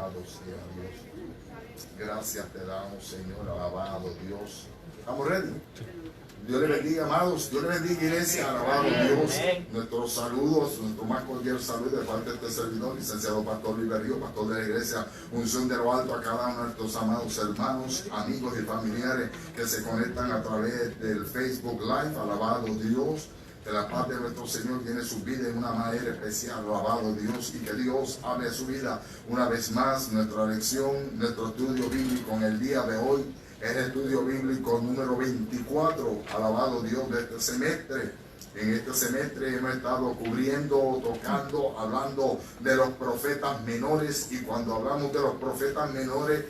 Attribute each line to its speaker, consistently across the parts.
Speaker 1: Alabado sea Dios. Gracias te damos, Señor. Alabado Dios. ¿Estamos ready? Dios le bendiga, amados. Dios le bendiga, iglesia. Alabado Dios. Nuestros saludos, nuestro más cordial saludo de parte de este servidor, licenciado Pastor Luis Berrío, pastor de la iglesia Unción de lo Alto, a cada uno de nuestros amados hermanos, amigos y familiares que se conectan a través del Facebook Live. Alabado Dios. Que la paz de nuestro Señor tiene su vida en una manera especial. Alabado Dios, y que Dios hable su vida una vez más. Nuestra lección, nuestro estudio bíblico en el día de hoy es el estudio bíblico número 24, alabado Dios, de este semestre. En este semestre hemos estado cubriendo, tocando, hablando de los profetas menores. Y cuando hablamos de los profetas menores,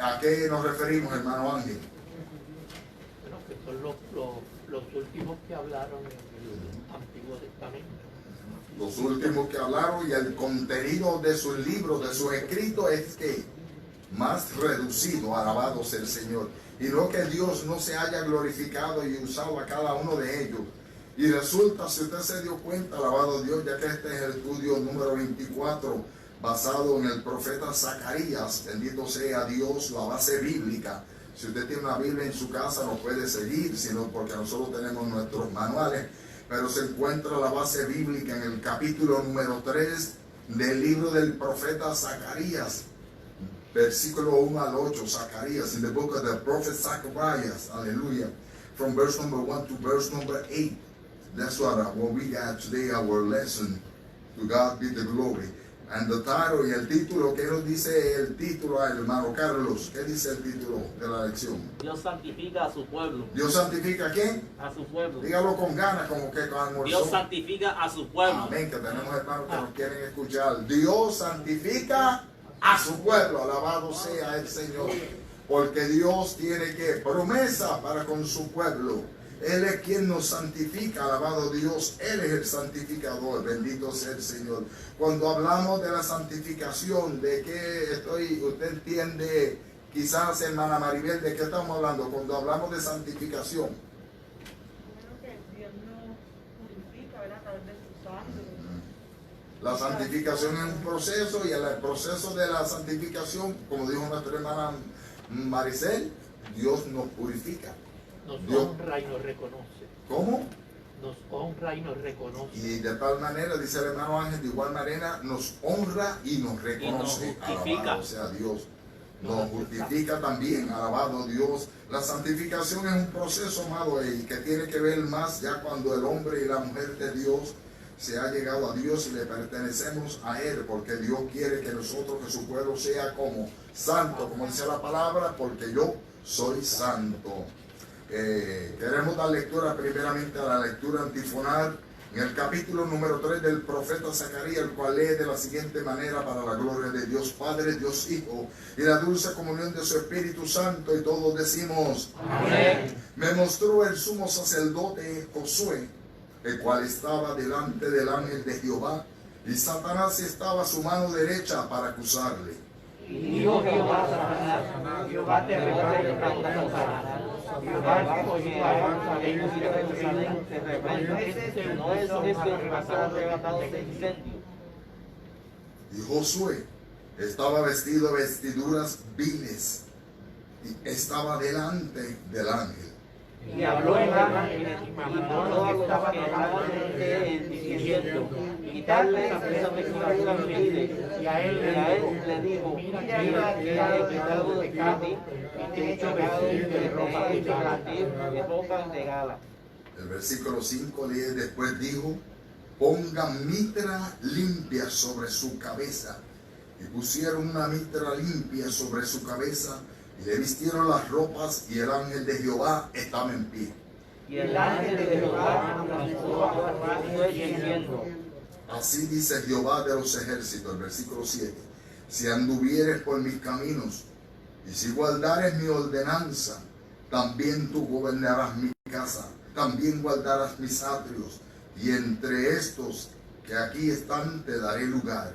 Speaker 1: ¿a qué nos referimos, hermano Ángel?
Speaker 2: Bueno, que son los últimos que hablaron en el Antiguo Testamento.
Speaker 1: Los últimos que hablaron, y el contenido de sus libros, de sus escritos, es que más reducido, alabado sea el Señor. Y no que Dios no se haya glorificado y usado a cada uno de ellos. Y resulta, si usted se dio cuenta, alabado Dios, ya que este es el estudio número 24, basado en el profeta Zacarías, bendito sea Dios, la base bíblica. Si usted tiene una Biblia en su casa, no puede seguir, sino porque nosotros tenemos nuestros manuales. Pero se encuentra la base bíblica en el capítulo número 3 del libro del profeta Zacarías. Versículo 1 al 8, Zacarías, in the book of the prophet Zacharias, hallelujah, from verse number 1 to verse number 8. That's what we got today, our lesson. To God be the glory. And the title, y el título, ¿qué nos dice el título, hermano Carlos? ¿Qué dice el título de la lección?
Speaker 2: Dios santifica a su pueblo.
Speaker 1: ¿Dios santifica a quién?
Speaker 2: A su pueblo.
Speaker 1: Dígalo con ganas, como que con almuerzo.
Speaker 2: Dios santifica a su pueblo.
Speaker 1: Amén, que tenemos hermanos que nos quieren escuchar. Dios santifica a su pueblo, alabado sea el Señor, porque Dios tiene que promesa para con su pueblo. Él es quien nos santifica, alabado Dios, Él es el santificador, bendito sea el Señor. Cuando hablamos de la santificación, ¿de qué usted entiende, quizás, hermana Maribel, de qué estamos hablando cuando hablamos de santificación? La santificación es un proceso, y el proceso de la santificación, como dijo nuestra hermana Maricel, Dios nos purifica.
Speaker 2: Nos
Speaker 1: Dios
Speaker 2: honra y nos reconoce.
Speaker 1: ¿Cómo?
Speaker 2: Nos honra y nos reconoce.
Speaker 1: Y de tal manera, dice el hermano Ángel, de igual manera nos honra y nos reconoce.
Speaker 2: Y nos justifica.
Speaker 1: Alabado sea Dios. Nos justifica también, alabado Dios. La santificación es un proceso, amado, y que tiene que ver más ya cuando el hombre y la mujer de Dios se ha llegado a Dios y le pertenecemos a Él, porque Dios quiere que nosotros, que su pueblo sea como santo, como dice la palabra, porque yo soy santo. Queremos dar lectura primeramente a la lectura antifonal en el capítulo número 3 del profeta Zacarías, el cual lee de la siguiente manera: para la gloria de Dios Padre, Dios Hijo y la dulce comunión de su Espíritu Santo. Y todos decimos amén. Me mostró el sumo sacerdote Josué, el cual estaba delante del ángel de Jehová, y Satanás estaba a su mano derecha para acusarle.
Speaker 2: Y dijo Jehová a Satanás: Jehová te reprenda. Jehová cogió ellos y Jerusalén te reprenda. No es arrebatado de incendio.
Speaker 1: Y Josué estaba vestido de vestiduras viles y estaba delante del ángel.
Speaker 2: Y habló el ángel y mandó a los que estaban delante diciendo: quitarle esa vestidura vile. Y a él le dijo: mira que he quitado de ti y te he hecho vestir de ropa de gala.
Speaker 1: El versículo 5 lee: después dijo: pongan mitra limpia sobre su cabeza. Y pusieron una mitra limpia sobre su cabeza, y le vistieron las ropas, y el ángel de Jehová estaba en pie.
Speaker 2: Y el ángel de Jehová amonestó a Josué diciendo:
Speaker 1: así dice Jehová de los ejércitos, el versículo 7, si anduvieres por mis caminos, y si guardares mi ordenanza, también tú gobernarás mi casa, también guardarás mis atrios, y entre estos que aquí están te daré lugar.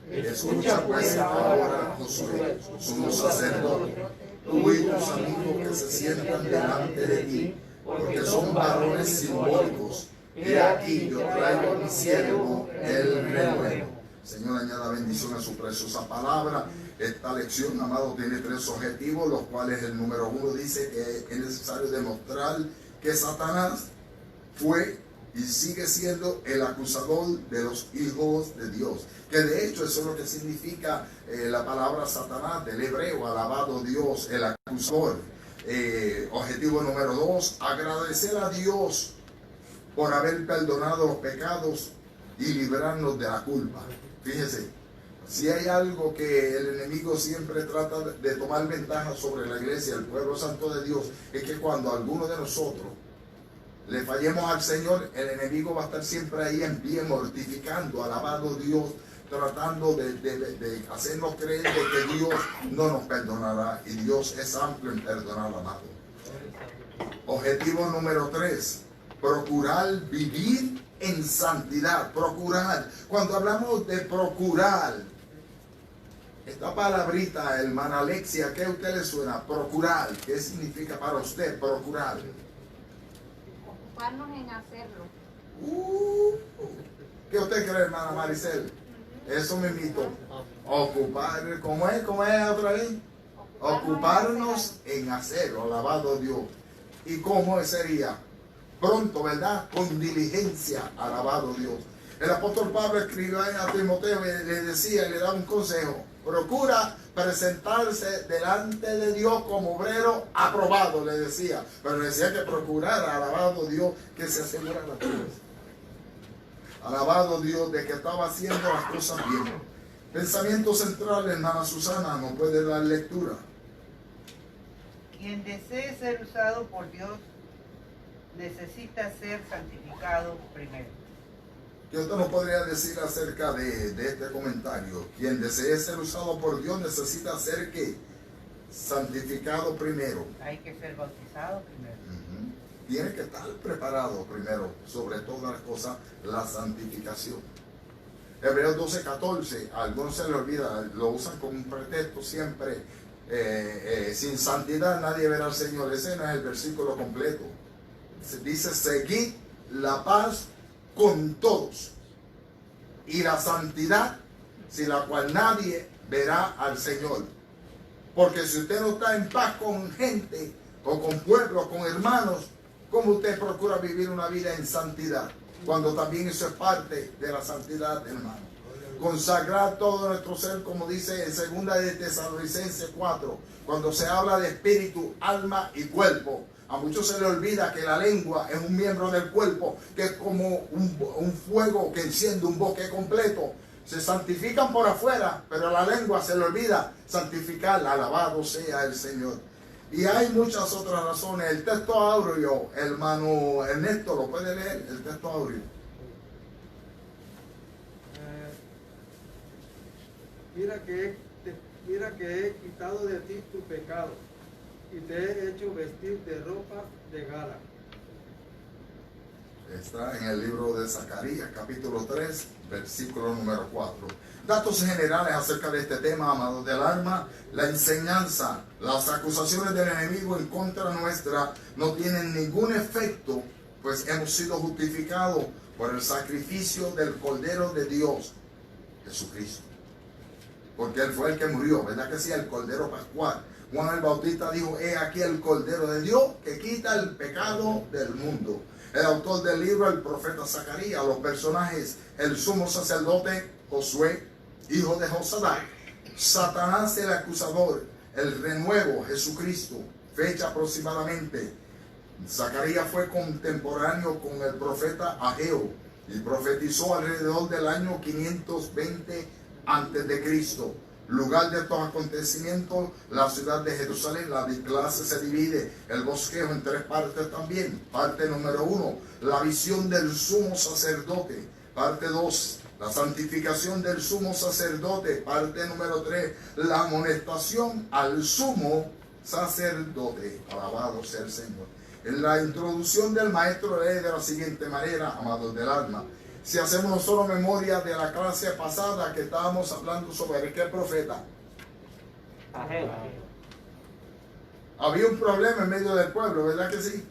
Speaker 1: Escucha pues ahora, Josué, sumo sacerdote, tú y tus amigos que se sientan delante de ti, porque son varones simbólicos. He aquí yo traigo a mi siervo el renuevo. Señor, añada bendición a su preciosa palabra. Esta lección, amado, tiene 3 objetivos, los cuales el número 1 dice que es necesario demostrar que Satanás fue y sigue siendo el acusador de los hijos de Dios. Que de hecho eso es lo que significa la palabra Satanás del hebreo, alabado Dios, el acusador. Objetivo número 2, agradecer a Dios por haber perdonado los pecados y librarnos de la culpa. Fíjese, si hay algo que el enemigo siempre trata de tomar ventaja sobre la iglesia, el pueblo santo de Dios, es que cuando alguno de nosotros le fallemos al Señor, el enemigo va a estar siempre ahí en pie, mortificando, alabando a Dios, tratando de hacernos creer de que Dios no nos perdonará, y Dios es amplio en perdonar, amado. Objetivo número 3, procurar vivir en santidad. Procurar. Cuando hablamos de procurar, esta palabrita, hermana Alexia, ¿qué a usted le suena? Procurar. ¿Qué significa para usted procurar?
Speaker 3: Ocuparnos en hacerlo.
Speaker 1: ¿Qué usted cree, hermana Maricel? Eso me invito. Ocupar, ¿cómo es otra vez? Ocuparnos en hacerlo, alabado Dios. ¿Y cómo sería? Pronto, ¿verdad? Con diligencia, alabado Dios. El apóstol Pablo escribió a Timoteo y le decía, y le daba un consejo: procura presentarse delante de Dios como obrero aprobado, le decía. Pero le decía que procurara, alabado Dios, que se asegurara las cosas. Alabado Dios de que estaba haciendo las cosas bien. Pensamiento central, hermana Susana, no puede dar lectura.
Speaker 4: Quien desee ser usado por Dios necesita ser santificado primero.
Speaker 1: ¿Qué usted nos podría decir acerca de este comentario? Quien desee ser usado por Dios necesita ser ¿qué? Santificado primero.
Speaker 4: Hay que ser bautizado primero.
Speaker 1: Tiene que estar preparado primero, sobre todas las cosas, la santificación. Hebreos 12:14, a algunos se les olvida, lo usan como un pretexto siempre. Sin santidad nadie verá al Señor. Ese no es el versículo completo. Dice: seguid la paz con todos y la santidad, sin la cual nadie verá al Señor. Porque si usted no está en paz con gente o con pueblos, con hermanos, ¿cómo usted procura vivir una vida en santidad? Cuando también eso es parte de la santidad, hermano. Consagrar todo nuestro ser, como dice en 2 de Tesalonicenses 4, cuando se habla de espíritu, alma y cuerpo. A muchos se les olvida que la lengua es un miembro del cuerpo, que es como un fuego que enciende un bosque completo. Se santifican por afuera, pero la lengua se le olvida santificar. Alabado sea el Señor. Y hay muchas otras razones. El texto áureo, hermano Ernesto, ¿lo puede leer? El texto áureo.
Speaker 5: Mira que he quitado de ti tu pecado y te he hecho vestir de ropa de gala.
Speaker 1: Está en el libro de Zacarías, capítulo 3, versículo número 4. Datos generales acerca de este tema, amados del alma. La enseñanza, las acusaciones del enemigo en contra nuestra no tienen ningún efecto, pues hemos sido justificados por el sacrificio del Cordero de Dios, Jesucristo. Porque Él fue el que murió, ¿verdad que sí? El Cordero Pascual. Juan el Bautista dijo: he aquí el Cordero de Dios que quita el pecado del mundo. El autor del libro, el profeta Zacarías. Los personajes: el sumo sacerdote Josué, hijo de Josadac; Satanás el acusador; el renuevo, Jesucristo. Fecha aproximadamente. Zacarías fue contemporáneo con el profeta Ageo y profetizó alrededor del año 520 antes de Cristo. Lugar de estos acontecimientos, la ciudad de Jerusalén. La clase se divide, el bosquejo, en 3 partes también. Parte número 1, la visión del sumo sacerdote. Parte 2, la santificación del sumo sacerdote. Parte número 3, la amonestación al sumo sacerdote. Alabado sea el Señor. En la introducción del maestro lee de la siguiente manera, amados del alma. Si hacemos nosotros memoria de la clase pasada que estábamos hablando sobre qué profeta. Había un problema en medio del pueblo, ¿verdad que sí?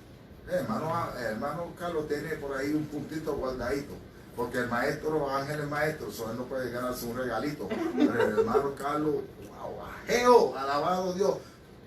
Speaker 1: Hermano Carlos tiene por ahí un puntito guardadito. porque el maestro Ángel es maestro, so él no puede ganarse un regalito. Pero el hermano Carlos, wow, Ageo, alabado Dios,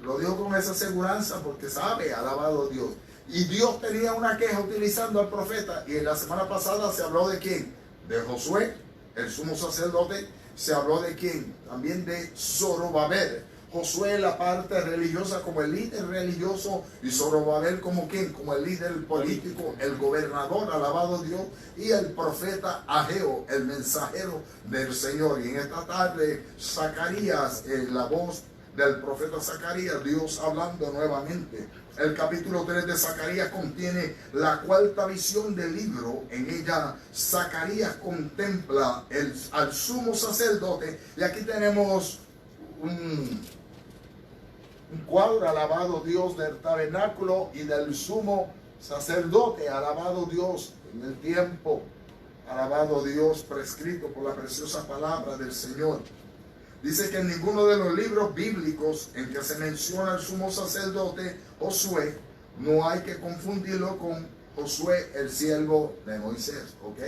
Speaker 1: lo dijo con esa aseguranza porque sabe, alabado Dios. Y Dios tenía una queja utilizando al profeta, y en la semana pasada se habló de quién, de Josué, el sumo sacerdote. Se habló de quién, también de Zorobabel. Josué la parte religiosa como el líder religioso, y Zorobabel como quién, como el líder político, el gobernador, alabado Dios, y el profeta Ageo, el mensajero del Señor. Y en esta tarde Zacarías, la voz del profeta Zacarías, Dios hablando nuevamente. El capítulo 3 de Zacarías contiene la cuarta visión del libro. En ella Zacarías contempla al sumo sacerdote, y aquí tenemos un cuadro, alabado Dios, del tabernáculo y del sumo sacerdote, alabado Dios, en el tiempo, alabado Dios, prescrito por la preciosa palabra del Señor. Dice que en ninguno de los libros bíblicos en que se menciona el sumo sacerdote Josué, no hay que confundirlo con Josué, el siervo de Moisés, ¿ok?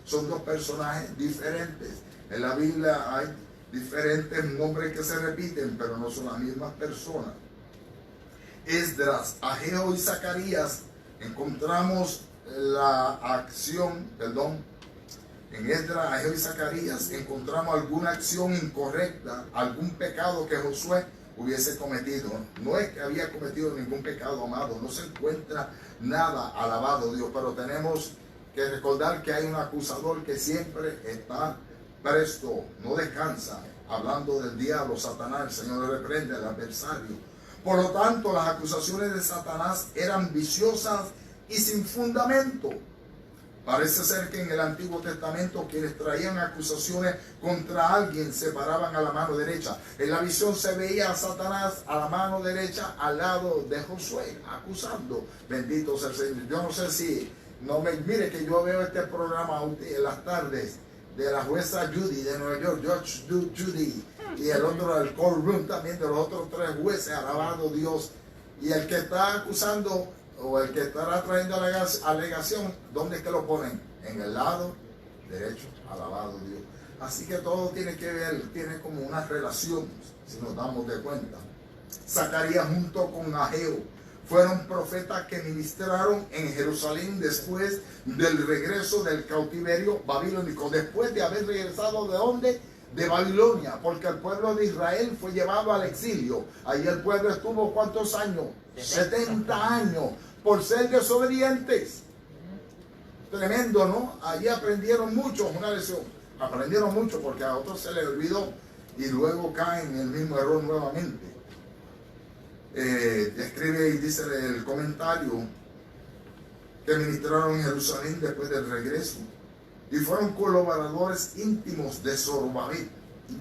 Speaker 1: Son dos personajes diferentes. En la Biblia hay diferentes nombres que se repiten, pero no son las mismas personas. Esdras, Ageo y Zacarías encontramos la acción, en Esdras, Ageo y Zacarías encontramos alguna acción incorrecta, algún pecado que Josué hubiese cometido. No es que había cometido ningún pecado, amado, no se encuentra nada, alabado Dios, pero tenemos que recordar que hay un acusador que siempre está presto, no descansa, hablando del diablo, Satanás. El Señor le reprende al adversario. Por lo tanto, las acusaciones de Satanás eran viciosas y sin fundamento. Parece ser que en el Antiguo Testamento quienes traían acusaciones contra alguien se paraban a la mano derecha. En la visión se veía a Satanás a la mano derecha al lado de Josué, acusando. Bendito sea el Señor. Yo no sé si, mire que yo veo este programa en las tardes de la jueza Judy de Nueva York, Judge Judy, y el otro, el courtroom también de los otros tres jueces, alabado Dios. Y el que está acusando, o el que estará trayendo alegación, ¿dónde es que lo ponen? En el lado derecho, alabado Dios. Así que todo tiene que ver, tiene como una relación, si nos damos de cuenta. Zacarías junto con Ageo fueron profetas que ministraron en Jerusalén después del regreso del cautiverio babilónico, después de haber regresado ¿de dónde? De Babilonia, porque el pueblo de Israel fue llevado al exilio. Ahí el pueblo estuvo ¿cuántos años? 70 años, por ser desobedientes. Tremendo, ¿no? Allí aprendieron mucho, una lección. Aprendieron mucho porque a otros se les olvidó y luego caen en el mismo error nuevamente. Escribe y dice el comentario que ministraron en Jerusalén después del regreso y fueron colaboradores íntimos de Zorobabel,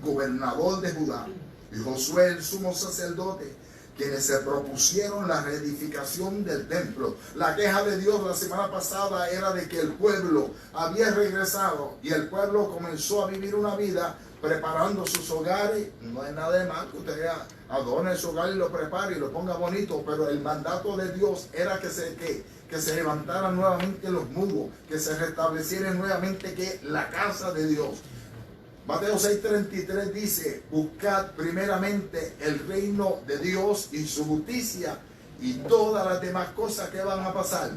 Speaker 1: gobernador de Judá, y Josué el sumo sacerdote, quienes se propusieron la reedificación del templo. La queja de Dios la semana pasada era de que el pueblo había regresado y el pueblo comenzó a vivir una vida preparando sus hogares. No hay nada de mal que usted adorne su hogar y lo prepare y lo ponga bonito, pero el mandato de Dios era que se levantaran nuevamente los muros, que se restableciera nuevamente que la casa de Dios. Mateo 6:33 dice: buscad primeramente el reino de Dios y su justicia, y todas las demás cosas que van a pasar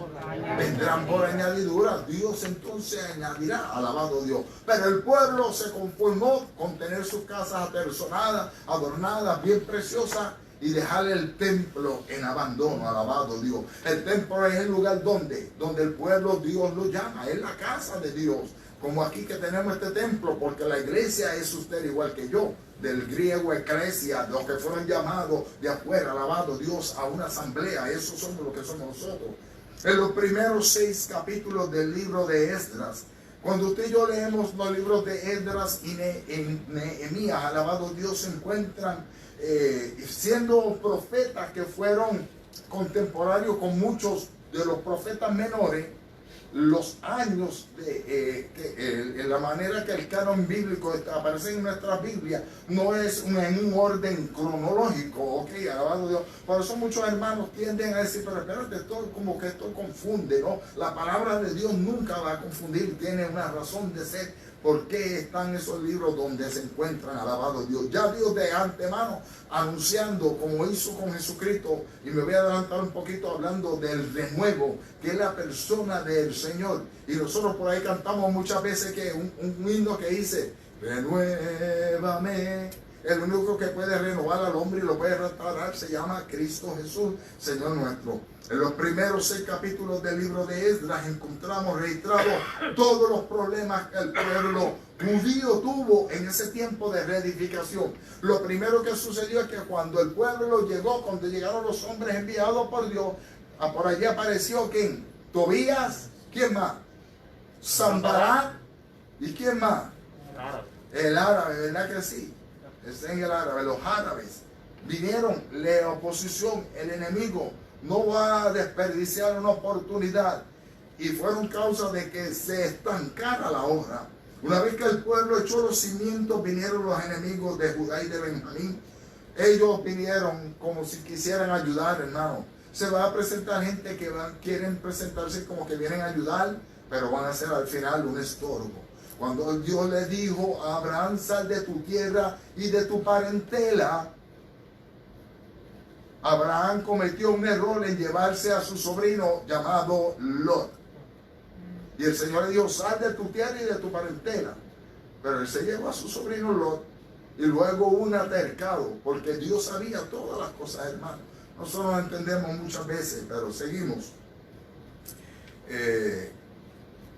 Speaker 1: vendrán por añadidura. Dios entonces añadirá, alabado Dios. Pero el pueblo se conformó con tener sus casas apersonadas, adornadas, bien preciosas, y dejar el templo en abandono, alabado Dios. El templo es el lugar donde el pueblo Dios lo llama, es la casa de Dios. Como aquí que tenemos este templo, porque la iglesia es usted igual que yo, del griego eclesia, los que fueron llamados de afuera, alabado Dios, a una asamblea. Eso somos lo que somos nosotros. En los primeros 6 capítulos del libro de Esdras, cuando usted y yo leemos los libros de Esdras y Nehemías, alabado Dios, se encuentran siendo profetas que fueron contemporáneos con muchos de los profetas menores. los años en la manera que el canon bíblico aparece en nuestra Biblia no es en un orden cronológico, ok, alabado Dios. Por eso muchos hermanos tienden a decir, pero espérate, esto como que esto confunde, ¿no? La palabra de Dios nunca va a confundir, tiene una razón de ser. ¿Por qué están esos libros donde se encuentran? Alabado Dios. Ya Dios de antemano anunciando, como hizo con Jesucristo, y me voy a adelantar un poquito hablando del renuevo, que es la persona del Señor. Y nosotros por ahí cantamos muchas veces que un himno que dice, renuévame. El único que puede renovar al hombre y lo puede restaurar se llama Cristo Jesús, Señor nuestro. En los primeros 6 capítulos del libro de Esdras encontramos registrados todos los problemas que el pueblo judío tuvo en ese tiempo de reedificación. Lo primero que sucedió es que cuando el pueblo llegó, cuando llegaron los hombres enviados por Dios, por allí apareció ¿quién? Tobías, ¿quién más? Sanballat, ¿y quién más? El árabe, ¿verdad que sí? Está en el árabe, los árabes vinieron, la oposición, el enemigo no va a desperdiciar una oportunidad, y fueron causa de que se estancara la obra. Una vez que el pueblo echó los cimientos, vinieron los enemigos de Judá y de Benjamín. Ellos vinieron como si quisieran ayudar, hermano. Se va a presentar gente que quieren presentarse como que vienen a ayudar, pero van a ser al final un estorbo. Cuando Dios le dijo a Abraham, sal de tu tierra y de tu parentela, Abraham cometió un error en llevarse a su sobrino llamado Lot. Y el Señor le dijo, sal de tu tierra y de tu parentela. Pero él se llevó a su sobrino Lot, y luego hubo un altercado, porque Dios sabía todas las cosas, hermano. Nosotros lo entendemos muchas veces, pero seguimos.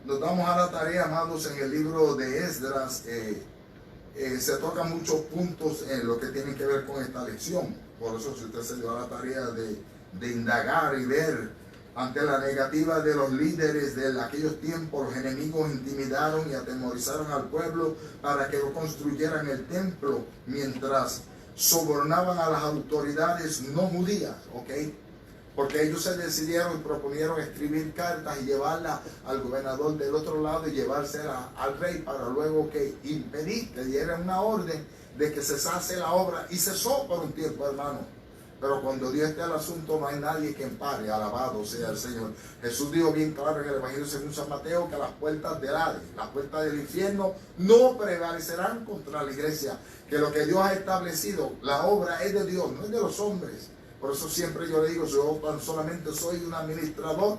Speaker 1: Nos damos a la tarea, amados, en el libro de Esdras. Se tocan muchos puntos en lo que tienen que ver con esta lección. Por eso, si usted se dio a la tarea de indagar y ver, ante la negativa de los líderes de aquellos tiempos, los enemigos intimidaron y atemorizaron al pueblo para que no construyeran el templo, mientras sobornaban a las autoridades no judías, ¿ok? Porque ellos se decidieron y proponieron escribir cartas y llevarlas al gobernador del otro lado y llevárselas al rey, para luego que impedir que dieran una orden de que cesase la obra. Y cesó por un tiempo, hermano. Pero cuando Dios esté al asunto, no hay nadie que empare. Alabado sea el Señor. Jesús dijo bien claro en el Evangelio según San Mateo que las puertas del Hades, las puertas del infierno, no prevalecerán contra la iglesia. Que lo que Dios ha establecido, la obra es de Dios, no es de los hombres. Por eso siempre yo le digo, yo tan solamente soy un administrador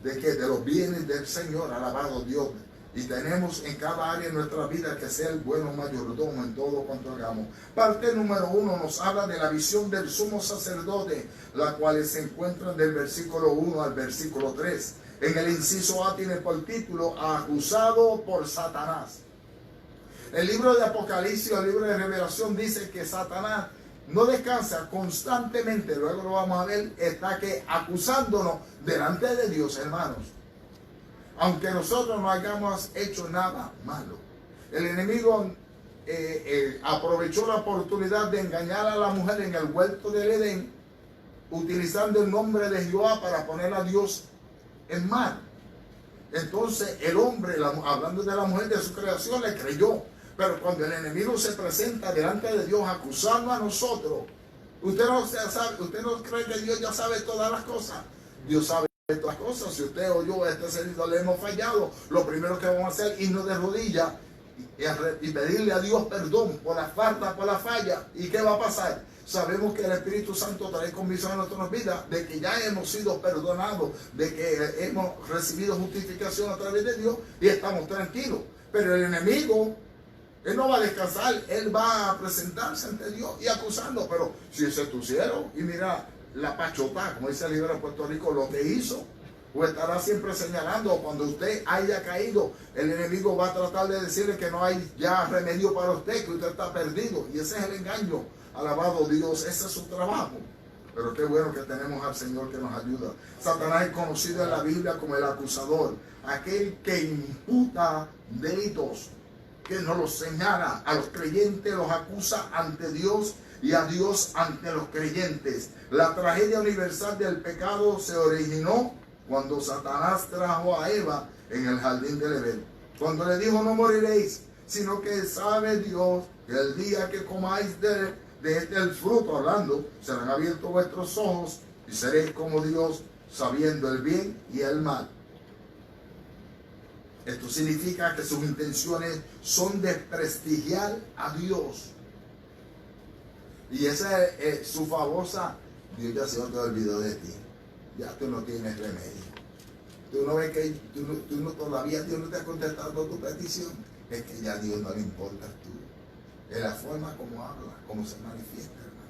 Speaker 1: de que de los bienes del Señor, alabado Dios. Y tenemos en cada área de nuestra vida que ser buenos mayordomo en todo cuanto hagamos. Parte número 1 nos habla de la visión del sumo sacerdote, la cual se encuentra del versículo 1 al versículo 3. En el inciso A tiene por título, acusado por Satanás. El libro de Apocalipsis, el libro de Revelación, dice que Satanás no descansa constantemente, luego lo vamos a ver, está que acusándonos delante de Dios, hermanos. Aunque nosotros no hayamos hecho nada malo. El enemigo aprovechó la oportunidad de engañar a la mujer en el huerto del Edén, utilizando el nombre de Jehová para poner a Dios en mal. Entonces el hombre, hablando de la mujer de su creación, le creyó. Pero cuando el enemigo se presenta delante de Dios acusando a nosotros, usted no cree que Dios ya sabe todas las cosas. Dios sabe todas las cosas. Si usted o yo, este servidor, le hemos fallado, lo primero que vamos a hacer es irnos de rodillas y pedirle a Dios perdón por la falta, por la falla. ¿Y qué va a pasar? Sabemos que el Espíritu Santo trae convicción a nuestras vidas de que ya hemos sido perdonados, de que hemos recibido justificación a través de Dios y estamos tranquilos. Pero el enemigo, él no va a descansar, él va a presentarse ante Dios y acusarlo. Pero si se pusieron y mira la pachota, como dice el libro de Puerto Rico, lo que hizo, o estará siempre señalando. Cuando usted haya caído, el enemigo va a tratar de decirle que no hay ya remedio para usted, que usted está perdido. Y ese es el engaño. Alabado Dios, ese es su trabajo. Pero qué bueno que tenemos al Señor que nos ayuda. Satanás es conocido en la Biblia como el acusador, aquel que imputa delitos, que nos los señala a los creyentes, los acusa ante Dios y a Dios ante los creyentes. La tragedia universal del pecado se originó cuando Satanás trajo a Eva en el jardín del Edén. Cuando le dijo, no moriréis, sino que sabe Dios que el día que comáis de el fruto, hablando, serán abiertos vuestros ojos y seréis como Dios, sabiendo el bien y el mal. Esto significa que sus intenciones son desprestigiar a Dios. Y esa es su famosa, Dios ya se te olvidó de ti. Ya tú no tienes remedio. Tú no ves que todavía Dios no te ha contestado tu petición. Es que ya a Dios no le importa tú. Es la forma como habla, como se manifiesta, hermano.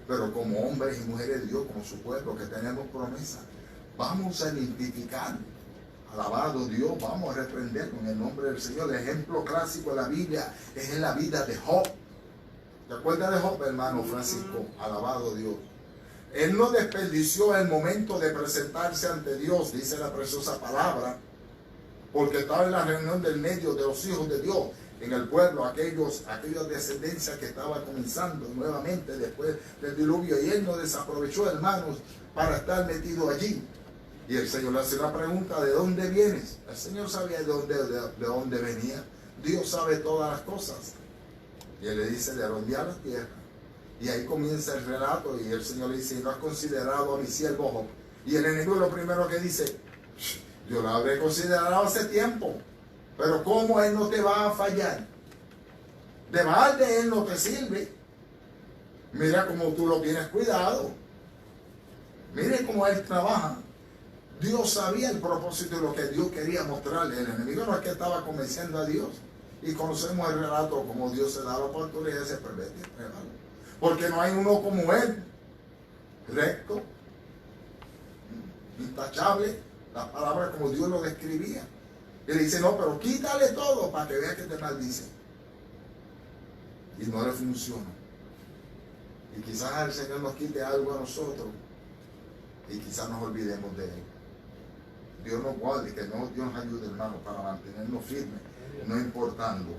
Speaker 1: Pero como hombres y mujeres de Dios, como su pueblo, que tenemos promesa, vamos a identificar. Alabado Dios, vamos a reprender con el nombre del Señor. El ejemplo clásico de la Biblia es en la vida de Job. ¿Te acuerdas de Job, hermano Francisco? Alabado Dios. Él no desperdició el momento de presentarse ante Dios, dice la preciosa palabra, porque estaba en la reunión del medio de los hijos de Dios, en el pueblo, aquellas descendencias que estaban comenzando nuevamente después del diluvio, y él no desaprovechó, hermanos, para estar metido allí. Y el Señor le hace una pregunta, ¿de dónde vienes? El Señor sabía de dónde venía. Dios sabe todas las cosas. Y él le dice, de dónde a la tierra. Y ahí comienza el relato, y el Señor le dice, ¿no has considerado a mi siervo Job? Y el enemigo lo primero que dice, yo lo habré considerado hace tiempo, pero ¿cómo él no te va a fallar? De balde él no te sirve. Mira cómo tú lo tienes cuidado. Mire cómo él trabaja. Dios sabía el propósito de lo que Dios quería mostrarle. El enemigo no es que estaba convenciendo a Dios. Y conocemos el relato como Dios se da la oportunidad de se pervertir. Porque no hay uno como él. Recto. Intachable. Las palabras como Dios lo describía. Y le dice, no, pero quítale todo para que vea que te maldice. Y no le funciona. Y quizás el Señor nos quite algo a nosotros. Y quizás nos olvidemos de él. Dios nos guarde, que Dios nos ayude, hermano, para mantenernos firmes, no importando.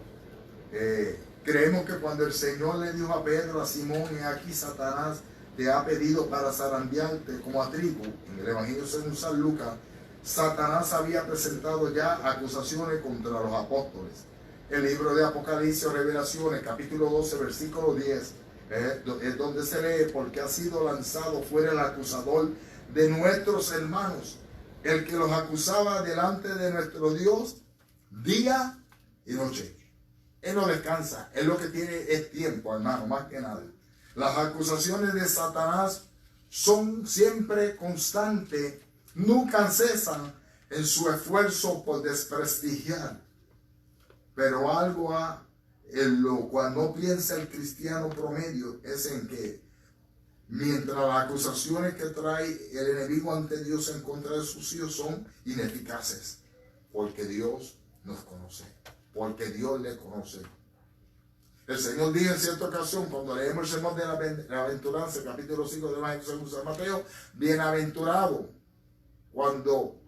Speaker 1: Creemos que cuando el Señor le dijo a Pedro, a Simón, y aquí Satanás te ha pedido para zarandearte como a trigo, en el Evangelio según San Lucas, Satanás había presentado ya acusaciones contra los apóstoles. El libro de Apocalipsis, Revelaciones, capítulo 12, versículo 10, es donde se lee, porque ha sido lanzado fuera el acusador de nuestros hermanos, el que los acusaba delante de nuestro Dios día y noche. Él no descansa, él lo que tiene es tiempo, hermano, más que nada. Las acusaciones de Satanás son siempre constantes, nunca cesan en su esfuerzo por desprestigiar. Pero algo en lo cual no piensa el cristiano promedio es en que mientras las acusaciones que trae el enemigo ante Dios en contra de sus hijos son ineficaces, porque Dios nos conoce, porque Dios le conoce. El Señor dijo en cierta ocasión, cuando leemos el sermón de la bienaventuranza, capítulo 5 del Evangelio según San Mateo, bienaventurado cuando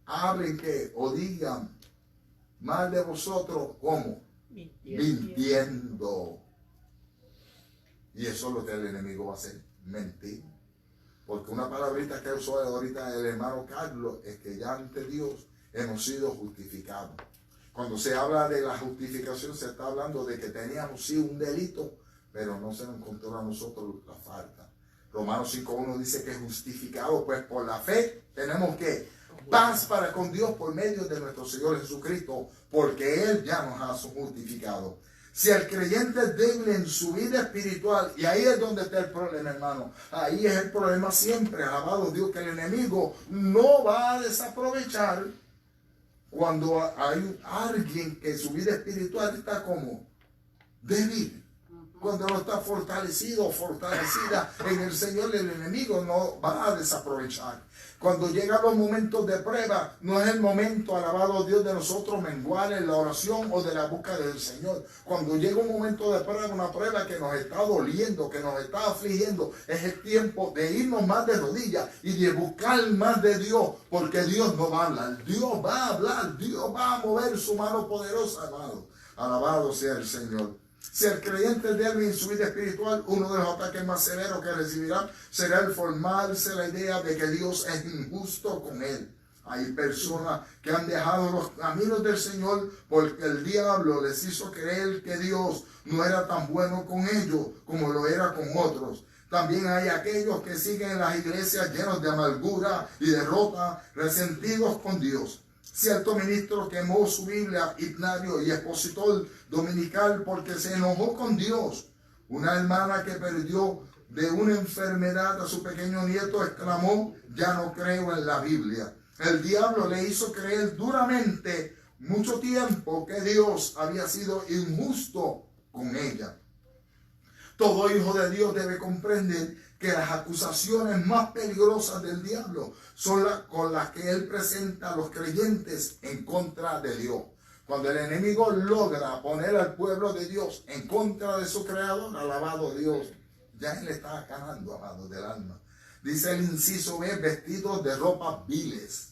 Speaker 1: hablen que o digan mal de vosotros, ¿cómo? Mintiendo. Y eso es lo que el enemigo va a hacer, mentir. Porque una palabrita que usó ahorita el hermano Carlos es que ya ante Dios hemos sido justificados. Cuando se habla de la justificación, se está hablando de que teníamos sí un delito, pero no se nos encontró a nosotros la falta. Romanos 5.1 dice que justificados pues por la fe tenemos que paz para con Dios por medio de nuestro Señor Jesucristo, porque Él ya nos ha justificado. Si el creyente es débil en su vida espiritual, y ahí es donde está el problema, hermano, ahí es el problema siempre, alabado Dios, que el enemigo no va a desaprovechar cuando hay alguien que su vida espiritual está como débil. Cuando no está fortalecido o fortalecida en el Señor, el enemigo no va a desaprovechar. Cuando llegan los momentos de prueba, no es el momento, alabado Dios, de nosotros menguar en la oración o de la búsqueda del Señor. Cuando llega un momento de prueba, una prueba que nos está doliendo, que nos está afligiendo, es el tiempo de irnos más de rodillas y de buscar más de Dios, porque Dios no va a hablar. Dios va a hablar, Dios va a mover su mano poderosa, amado. Alabado sea el Señor. Si el creyente es débil en su vida espiritual, uno de los ataques más severos que recibirá será el formarse la idea de que Dios es injusto con él. Hay personas que han dejado los caminos del Señor porque el diablo les hizo creer que Dios no era tan bueno con ellos como lo era con otros. También hay aquellos que siguen en las iglesias llenos de amargura y derrota, resentidos con Dios. Cierto ministro quemó su Biblia, himnario y expositor dominical porque se enojó con Dios. Una hermana que perdió de una enfermedad a su pequeño nieto exclamó: ya no creo en la Biblia. El diablo le hizo creer duramente mucho tiempo que Dios había sido injusto con ella. Todo hijo de Dios debe comprender que las acusaciones más peligrosas del diablo son las con las que él presenta a los creyentes en contra de Dios. Cuando el enemigo logra poner al pueblo de Dios en contra de su creador, alabado Dios, ya él está ganando, amado del alma. Dice el inciso B, vestidos de ropas viles.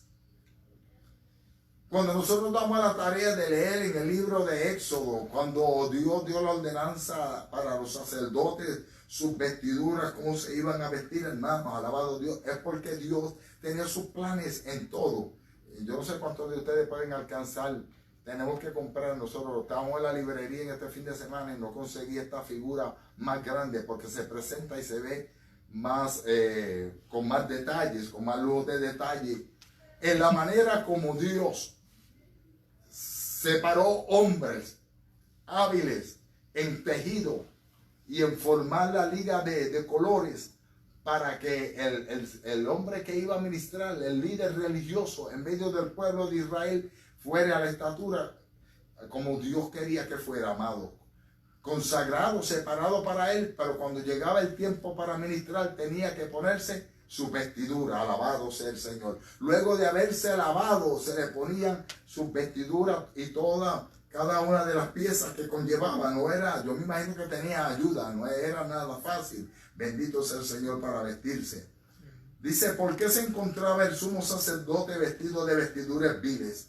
Speaker 1: Cuando nosotros damos la tarea de leer en el libro de Éxodo, cuando Dios dio la ordenanza para los sacerdotes, sus vestiduras, cómo se iban a vestir, hermanos, alabado Dios, es porque Dios tenía sus planes en todo. Yo no sé cuántos de ustedes pueden alcanzar. Tenemos que comprar, nosotros estábamos en la librería en este fin de semana y no conseguí esta figura más grande porque se presenta y se ve más, con más detalles, con más luz de detalle, en la manera como Dios separó hombres hábiles en tejido y en formar la liga de colores para que el hombre que iba a ministrar, el líder religioso en medio del pueblo de Israel, fuera a la estatura como Dios quería que fuera, amado. Consagrado, separado para él, pero cuando llegaba el tiempo para ministrar tenía que ponerse su vestidura, alabado sea el Señor. Luego de haberse lavado, se le ponían sus vestiduras y cada una de las piezas que conllevaba. No era, yo me imagino que tenía ayuda, no era nada fácil. Bendito sea el Señor para vestirse. Dice, ¿por qué se encontraba el sumo sacerdote vestido de vestiduras viles?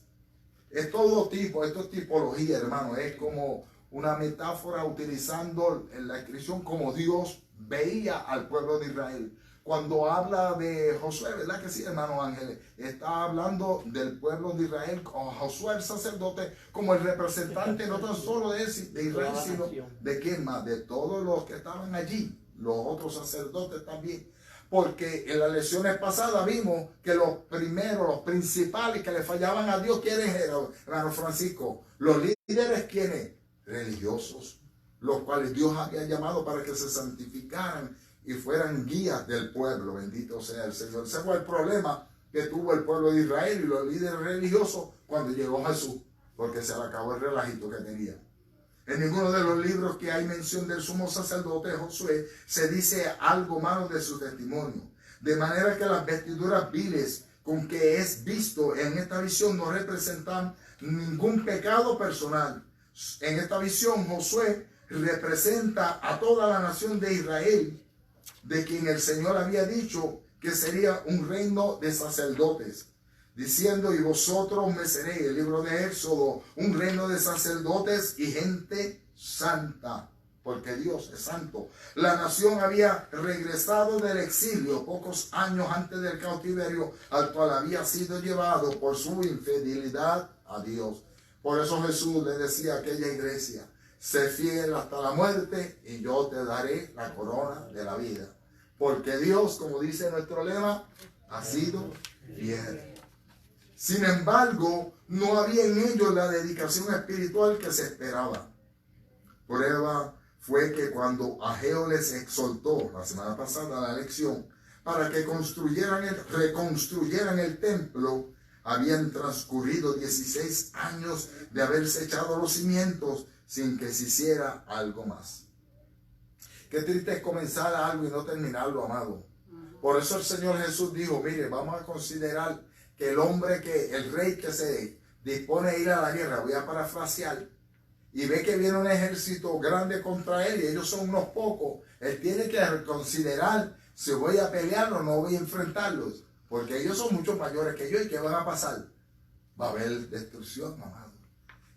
Speaker 1: Es todo tipo, esto es tipología, hermano, es como una metáfora utilizando en la descripción como Dios veía al pueblo de Israel. Cuando habla de Josué, ¿verdad que sí, hermano Ángeles? Está hablando del pueblo de Israel, con Josué el sacerdote, como el representante no tan solo de Israel, sino de quién más, de todos los que estaban allí, los otros sacerdotes también. Porque en las lecciones pasadas vimos que los primeros, los principales que le fallaban a Dios, ¿quiénes eran, hermano Francisco? Los líderes, ¿quiénes? Religiosos, los cuales Dios había llamado para que se santificaran y fueran guías del pueblo. Bendito sea el Señor. Ese fue el problema que tuvo el pueblo de Israel y los líderes religiosos cuando llegó Jesús, porque se le acabó el relajito que tenía. En ninguno de los libros que hay mención del sumo sacerdote Josué se dice algo malo de su testimonio. De manera que las vestiduras viles con que es visto en esta visión no representan ningún pecado personal. En esta visión Josué representa a toda la nación de Israel, de quien el Señor había dicho que sería un reino de sacerdotes, diciendo, y vosotros me seréis, el libro de Éxodo, un reino de sacerdotes y gente santa, porque Dios es santo. La nación había regresado del exilio pocos años antes del cautiverio al cual había sido llevado por su infidelidad a Dios. Por eso Jesús le decía a aquella iglesia, sé fiel hasta la muerte y yo te daré la corona de la vida. Porque Dios, como dice nuestro lema, ha sido fiel. Sin embargo, no había en ellos la dedicación espiritual que se esperaba. Prueba fue que cuando Ageo les exhortó la semana pasada la lección para que reconstruyeran el templo, habían transcurrido 16 años de haberse echado los cimientos sin que se hiciera algo más. Qué triste es comenzar algo y no terminarlo, amado. Por eso el Señor Jesús dijo, mire, vamos a considerar que el rey que se dispone a ir a la guerra, voy a parafrasear, y ve que viene un ejército grande contra él y ellos son unos pocos, él tiene que considerar si voy a pelear o no voy a enfrentarlos, porque ellos son mucho mayores que yo y ¿qué van a pasar? Va a haber destrucción, amado.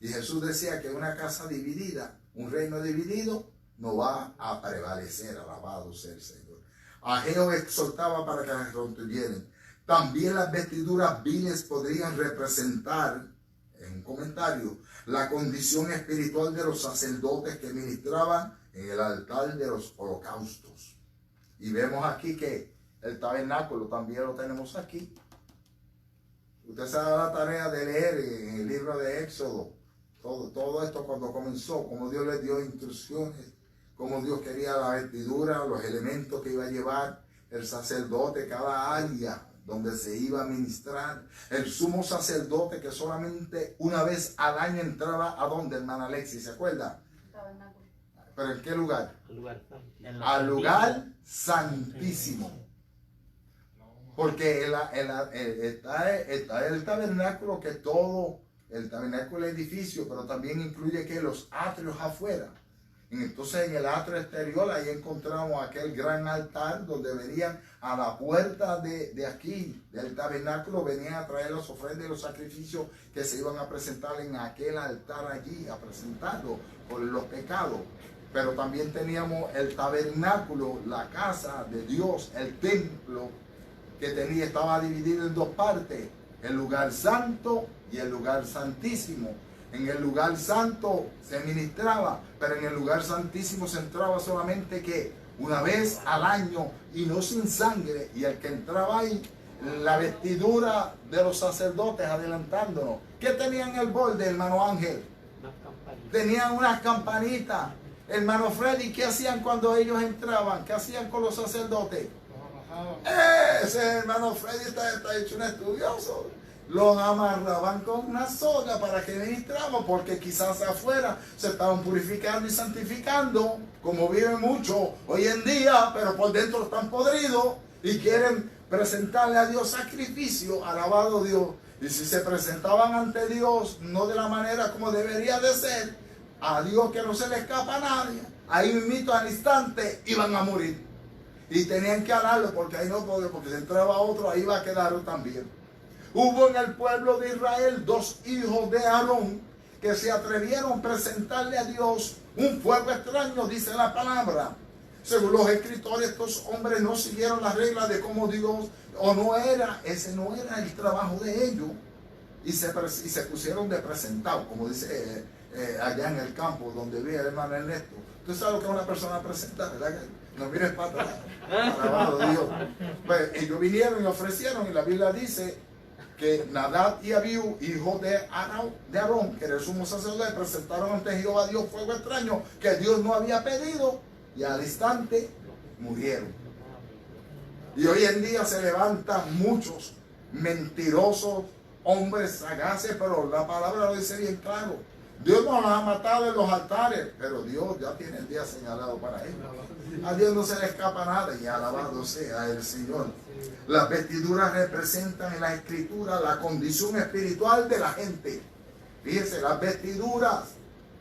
Speaker 1: Y Jesús decía que una casa dividida Un reino dividido no va a prevalecer. Alabado sea el Señor. Ageo exhortaba para que las retuvieran. También las vestiduras viles podrían representar, en un comentario, la condición espiritual de los sacerdotes que ministraban en el altar de los holocaustos. Y vemos aquí que el tabernáculo también lo tenemos aquí. Usted se da la tarea de leer en el libro de Éxodo todo esto cuando comenzó, cómo Dios les dio instrucciones, cómo Dios quería la vestidura, los elementos que iba a llevar el sacerdote, cada área donde se iba a ministrar. El sumo sacerdote que solamente una vez al año entraba a donde, hermana Alexis, ¿se acuerda? ¿Pero en qué lugar? Al lugar santísimo. Porque está el tabernáculo, que todo, el tabernáculo es edificio, pero también incluye que los atrios afuera. Entonces en el atrio exterior ahí encontramos aquel gran altar donde venían a la puerta de aquí, del tabernáculo, venían a traer las ofrendas y los sacrificios que se iban a presentar en aquel altar allí, a presentarlo por los pecados. Pero también teníamos el tabernáculo, la casa de Dios, el templo, que estaba dividido en dos partes, el lugar santo y el lugar santísimo. En el lugar santo se ministraba, pero en el lugar santísimo se entraba solamente que una vez al año y no sin sangre. Y el que entraba ahí, la vestidura de los sacerdotes, adelantándonos. ¿Qué tenían en el borde, hermano Ángel? Tenían unas campanitas. Hermano Freddy, ¿qué hacían cuando ellos entraban? ¿Qué hacían con los sacerdotes? Ese hermano Freddy está hecho un estudioso. Los amarraban con una soga para que ministraban, porque quizás afuera se estaban purificando y santificando, como viven muchos hoy en día, pero por dentro están podridos y quieren presentarle a Dios sacrificio. Alabado Dios. Y si se presentaban ante Dios no de la manera como debería de ser, a Dios que no se le escapa a nadie, ahí mismito al instante iban a morir. Y tenían que alarlo, porque ahí no podía, porque si entraba otro, ahí iba a quedar también. Hubo en el pueblo de Israel dos hijos de Aarón que se atrevieron a presentarle a Dios un fuego extraño, dice la palabra. Según los escritores, estos hombres no siguieron las reglas de cómo Dios, ese no era el trabajo de ellos. Y se pusieron de presentado, como dice allá en el campo donde vive el hermano Ernesto. Tú sabes lo que es una persona presenta, ¿verdad? No mires para atrás. Alabado Dios. Pues ellos vinieron y ofrecieron, y la Biblia dice que Nadab y Abiú, hijos de Aarón, que era el sumo sacerdote, presentaron ante Jehová Dios fuego extraño que Dios no había pedido, y al instante murieron. Y hoy en día se levantan muchos mentirosos, hombres sagaces, pero la palabra lo dice bien claro. Dios nos ha matado en los altares, pero Dios ya tiene el día señalado para ellos. A Dios no se le escapa nada, y alabado sea el Señor. Las vestiduras representan en la Escritura la condición espiritual de la gente. Fíjense, las vestiduras,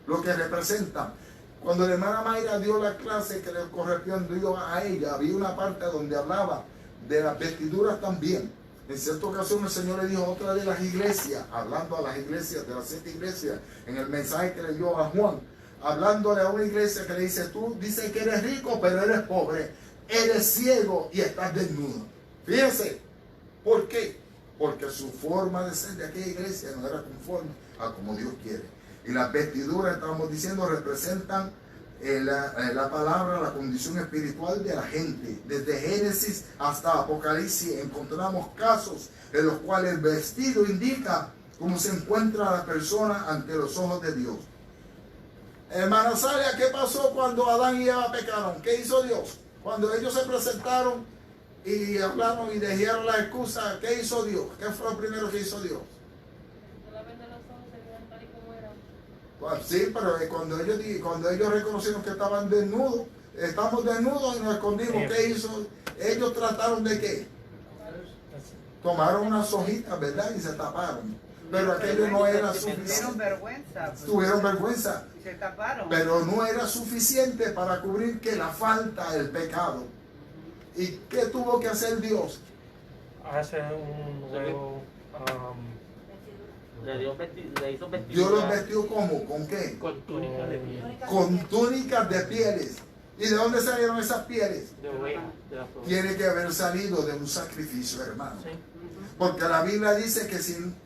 Speaker 1: lo que representan. Cuando la hermana Mayra dio la clase que le correspondió a ella, había una parte donde hablaba de las vestiduras también. En cierta ocasión el Señor le dijo a otra de las iglesias, hablando a las iglesias, de las 7 iglesias, en el mensaje que le dio a Juan, hablándole a una iglesia que le dice: tú dices que eres rico, pero eres pobre, eres ciego y estás desnudo. Fíjense, ¿por qué? Porque su forma de ser de aquella iglesia no era conforme a como Dios quiere. Y las vestiduras, estamos diciendo, representan la palabra, la condición espiritual de la gente. Desde Génesis hasta Apocalipsis encontramos casos en los cuales el vestido indica cómo se encuentra la persona ante los ojos de Dios. Hermana Salia, ¿qué pasó cuando Adán y Eva pecaron? ¿Qué hizo Dios? Cuando ellos se presentaron y hablaron y dijeron la excusa, ¿qué hizo Dios? ¿Qué fue lo primero que hizo Dios? Sí, pero cuando ellos reconocieron que estaban desnudos, estamos desnudos y nos escondimos, ¿qué hizo? Ellos trataron de ¿qué? Tomaron unas hojitas, ¿verdad? Y se taparon. Pero aquello no era suficiente. Tuvieron vergüenza.
Speaker 4: Y se taparon.
Speaker 1: Pero no era suficiente para cubrir que la falta, el pecado. ¿Y qué tuvo que hacer Dios?
Speaker 3: Hace un nuevo
Speaker 2: le hizo vestiduras.
Speaker 1: Dios los vestió ¿cómo? ¿Con qué?
Speaker 2: Con túnicas de piel.
Speaker 1: Con túnicas de pieles. ¿Y de dónde salieron esas pieles?
Speaker 2: De oveja, de las ovejas.
Speaker 1: Tiene que haber salido de un sacrificio, hermano.
Speaker 2: Sí.
Speaker 1: Porque la Biblia dice que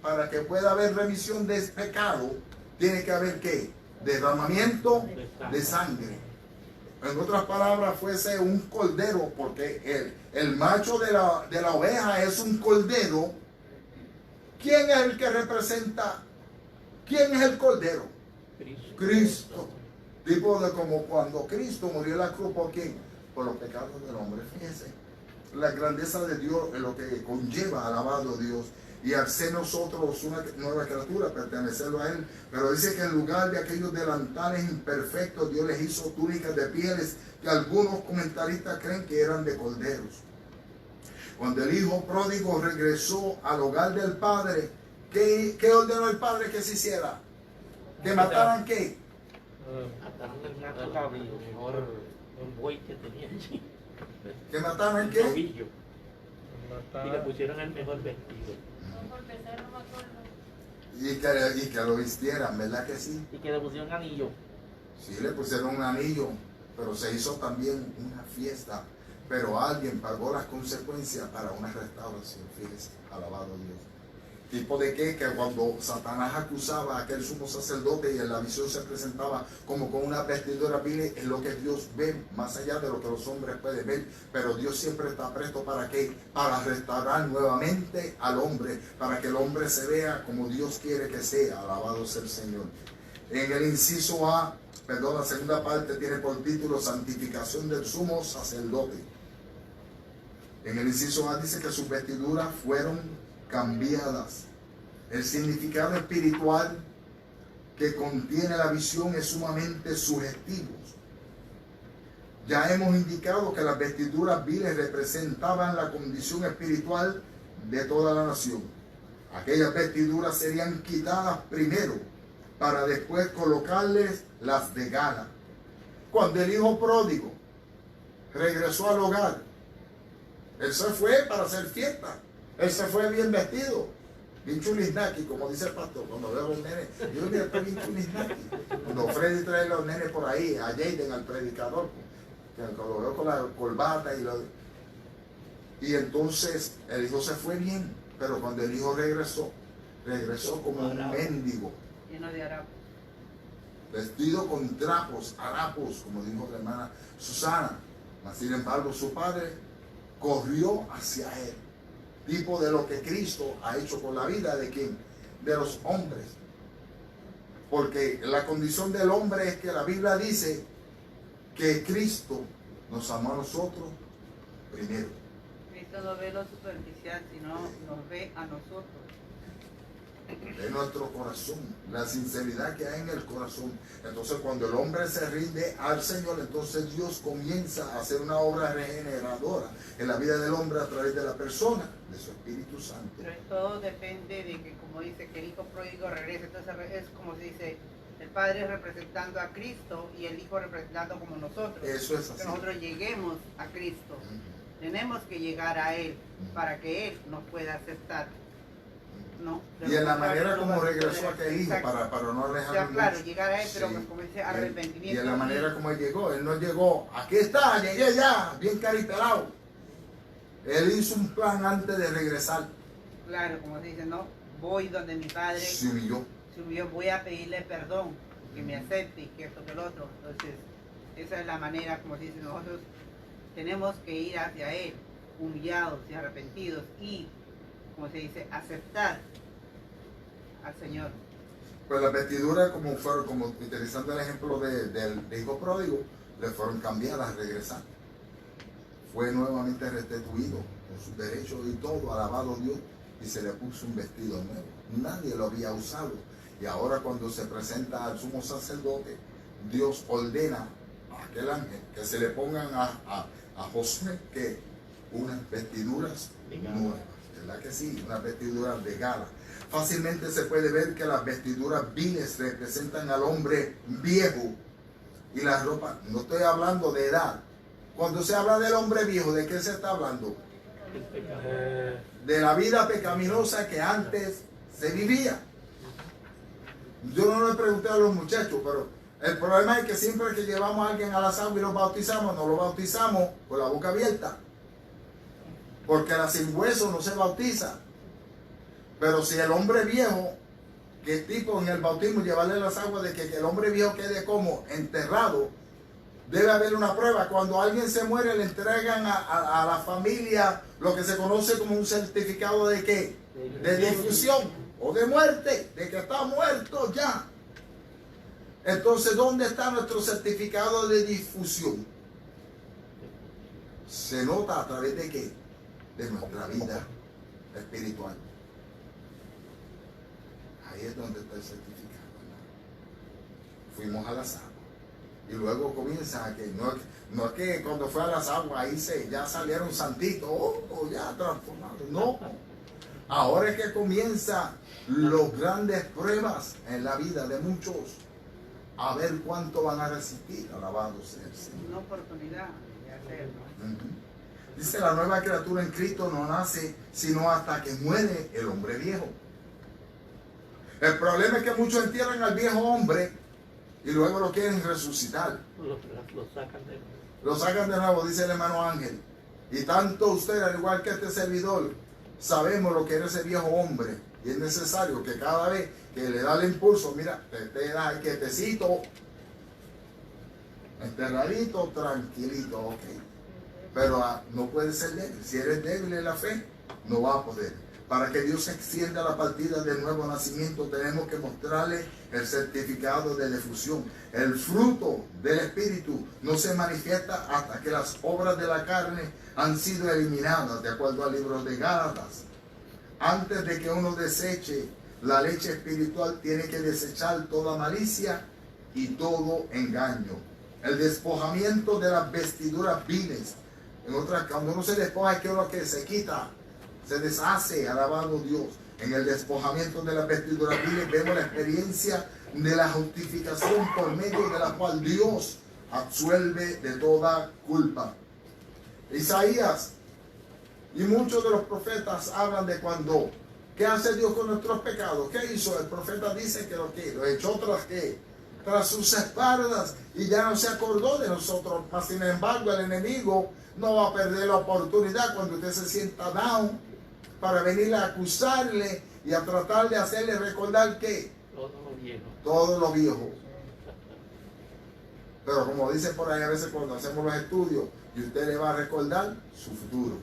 Speaker 1: para que pueda haber remisión de pecado, tiene que haber ¿qué? Derramamiento de sangre. En otras palabras, fuese un cordero, porque el macho de la oveja es un cordero. ¿Quién es el que representa? ¿Quién es el cordero? Cristo. Tipo de como cuando Cristo murió en la cruz, ¿por quién? Por los pecados del hombre. Fíjense, la grandeza de Dios es lo que conlleva, alabado a Dios. Y al ser nosotros una nueva criatura, pertenecerlo a Él. Pero dice que en lugar de aquellos delantales imperfectos, Dios les hizo túnicas de pieles que algunos comentaristas creen que eran de corderos. Cuando el hijo pródigo regresó al hogar del padre, ¿qué ordenó el padre que se hiciera? ¿Que mataran qué?
Speaker 2: Mataron el cabrillo, mejor un buey que tenía allí.
Speaker 1: ¿Que mataran
Speaker 2: El
Speaker 1: qué?
Speaker 2: novillo. Y le pusieron el mejor vestido.
Speaker 1: Y que lo vistieran, ¿verdad que sí?
Speaker 2: Y que le pusieron anillo.
Speaker 1: Sí, le pusieron un anillo, pero se hizo también una fiesta. Pero alguien pagó las consecuencias para una restauración, fíjese, alabado Dios. Tipo de que cuando Satanás acusaba a aquel sumo sacerdote y en la visión se presentaba como con una vestidura vil, es lo que Dios ve, más allá de lo que los hombres pueden ver. Pero Dios siempre está presto ¿para qué? Para restaurar nuevamente al hombre, para que el hombre se vea como Dios quiere que sea, alabado sea el Señor. En el inciso A, la segunda parte tiene por título Santificación del sumo sacerdote. En el inciso A dice que sus vestiduras fueron cambiadas. El significado espiritual que contiene la visión es sumamente sugestivo. Ya hemos indicado que las vestiduras viles representaban la condición espiritual de toda la nación. Aquellas vestiduras serían quitadas primero para después colocarles las de gala. Cuando el hijo pródigo regresó al hogar, él se fue para hacer fiesta. Él se fue bien vestido, bien chulisnaki, como dice el pastor. Cuando veo a los nenes, yo mira, estoy bien chulisnaki. Cuando Freddy trae a los nenes por ahí, a Jaden, al predicador, que lo veo con la corbata y entonces el hijo se fue bien, pero cuando el hijo regresó como un mendigo,
Speaker 4: lleno de harapos,
Speaker 1: vestido con trapos, harapos, como dijo la hermana Susana. Mas, sin embargo, su padre corrió hacia él, tipo de lo que Cristo ha hecho con la vida de quién, de los hombres, porque la condición del hombre es que la Biblia dice que Cristo nos amó a nosotros primero.
Speaker 4: Cristo no ve lo superficial, sino nos ve a nosotros.
Speaker 1: De nuestro corazón, la sinceridad que hay en el corazón. Entonces cuando el hombre se rinde al Señor, entonces Dios comienza a hacer una obra regeneradora en la vida del hombre a través de la persona de su Espíritu Santo.
Speaker 4: Pero todo depende de que, como dice, que el hijo pródigo regrese. Entonces es como se dice, el padre representando a Cristo y el hijo representando como nosotros.
Speaker 1: Eso es así.
Speaker 4: Que nosotros lleguemos a Cristo. Tenemos que llegar a Él para que Él nos pueda aceptar. No,
Speaker 1: y en la manera como regresó
Speaker 4: aquel
Speaker 1: aquel hijo, para no alejarnos.
Speaker 4: O sea, claro,
Speaker 1: mucho.
Speaker 4: llegar a Él, pero
Speaker 1: Sí.
Speaker 4: como dice, arrepentimiento.
Speaker 1: Y en la manera como él no llegó, aquí está, llegué ya, bien caripelado. Él hizo un plan antes de regresar.
Speaker 4: Claro, como se dice, no, voy donde mi padre
Speaker 1: Se humilló.
Speaker 4: voy a pedirle perdón, que me acepte y que esto que el otro. Entonces, esa es la manera, como se dice, nosotros tenemos que ir hacia Él, humillados y arrepentidos y, como se dice, aceptar al Señor.
Speaker 1: Pues las vestiduras, como utilizando el ejemplo del hijo pródigo, le fueron cambiadas al regresar. Fue nuevamente restituido con sus derechos y todo, alabado Dios, y se le puso un vestido nuevo. Nadie lo había usado. Y ahora cuando se presenta al sumo sacerdote, Dios ordena a aquel ángel que se le pongan a Josué que unas vestiduras nuevas. ¿Verdad que sí? Unas vestiduras de gala. Fácilmente se puede ver que las vestiduras viles representan al hombre viejo y la ropa, no estoy hablando de edad. Cuando se habla del hombre viejo, ¿de qué se está hablando? De la vida pecaminosa que antes se vivía. Yo no le pregunté a los muchachos, pero el problema es que siempre que llevamos a alguien a las aguas y lo bautizamos, no lo bautizamos con la boca abierta. Porque la sin hueso no se bautiza. Pero si el hombre viejo, que tipo en el bautismo llevarle las aguas de que el hombre viejo quede como enterrado, debe haber una prueba. Cuando alguien se muere le entregan a la familia lo que se conoce como un certificado de ¿qué? De difusión o de muerte, de que está muerto ya. Entonces, ¿dónde está nuestro certificado de difusión? Se nota a través de ¿qué? De nuestra vida espiritual. Ahí es donde está el certificado, ¿no? Fuimos a las aguas. Y luego comienza a que no es que cuando fue a las aguas ahí ya salieron santitos, ya transformados. No. Ahora es que comienzan las grandes pruebas en la vida de muchos. A ver cuánto van a resistir. Alabado sea el Señor.
Speaker 4: Una oportunidad de hacerlo.
Speaker 1: Dice, la nueva criatura en Cristo no nace sino hasta que muere el hombre viejo. El problema es que muchos entierran al viejo hombre y luego lo quieren resucitar. Lo sacan de nuevo, dice el hermano Ángel. Y tanto usted, al igual que este servidor, sabemos lo que era ese viejo hombre. Y es necesario que cada vez que le da el impulso, mira, te da quietecito, enterradito, tranquilito, ok. Pero no puede ser débil. Si eres débil en la fe, no va a poder. Para que Dios extienda la partida del nuevo nacimiento, tenemos que mostrarle el certificado de difusión. El fruto del Espíritu no se manifiesta hasta que las obras de la carne han sido eliminadas, de acuerdo al libro de Gálatas. Antes de que uno deseche la leche espiritual, tiene que desechar toda malicia y todo engaño. El despojamiento de las vestiduras viles. En otras, cuando uno se despoja, es que uno que se quita, se deshace, alabado Dios. En el despojamiento de las vestiduras viles vemos la experiencia de la justificación por medio de la cual Dios absuelve de toda culpa. Isaías y muchos de los profetas hablan de cuando, ¿qué hace Dios con nuestros pecados? ¿Qué hizo? El profeta dice que lo echó tras sus espaldas y ya no se acordó de nosotros. Mas sin embargo, el enemigo no va a perder la oportunidad cuando usted se sienta down para venir a acusarle y a tratar de hacerle recordar que todo lo viejo. Pero como dice por ahí a veces cuando hacemos los estudios, y usted le va a recordar su futuro,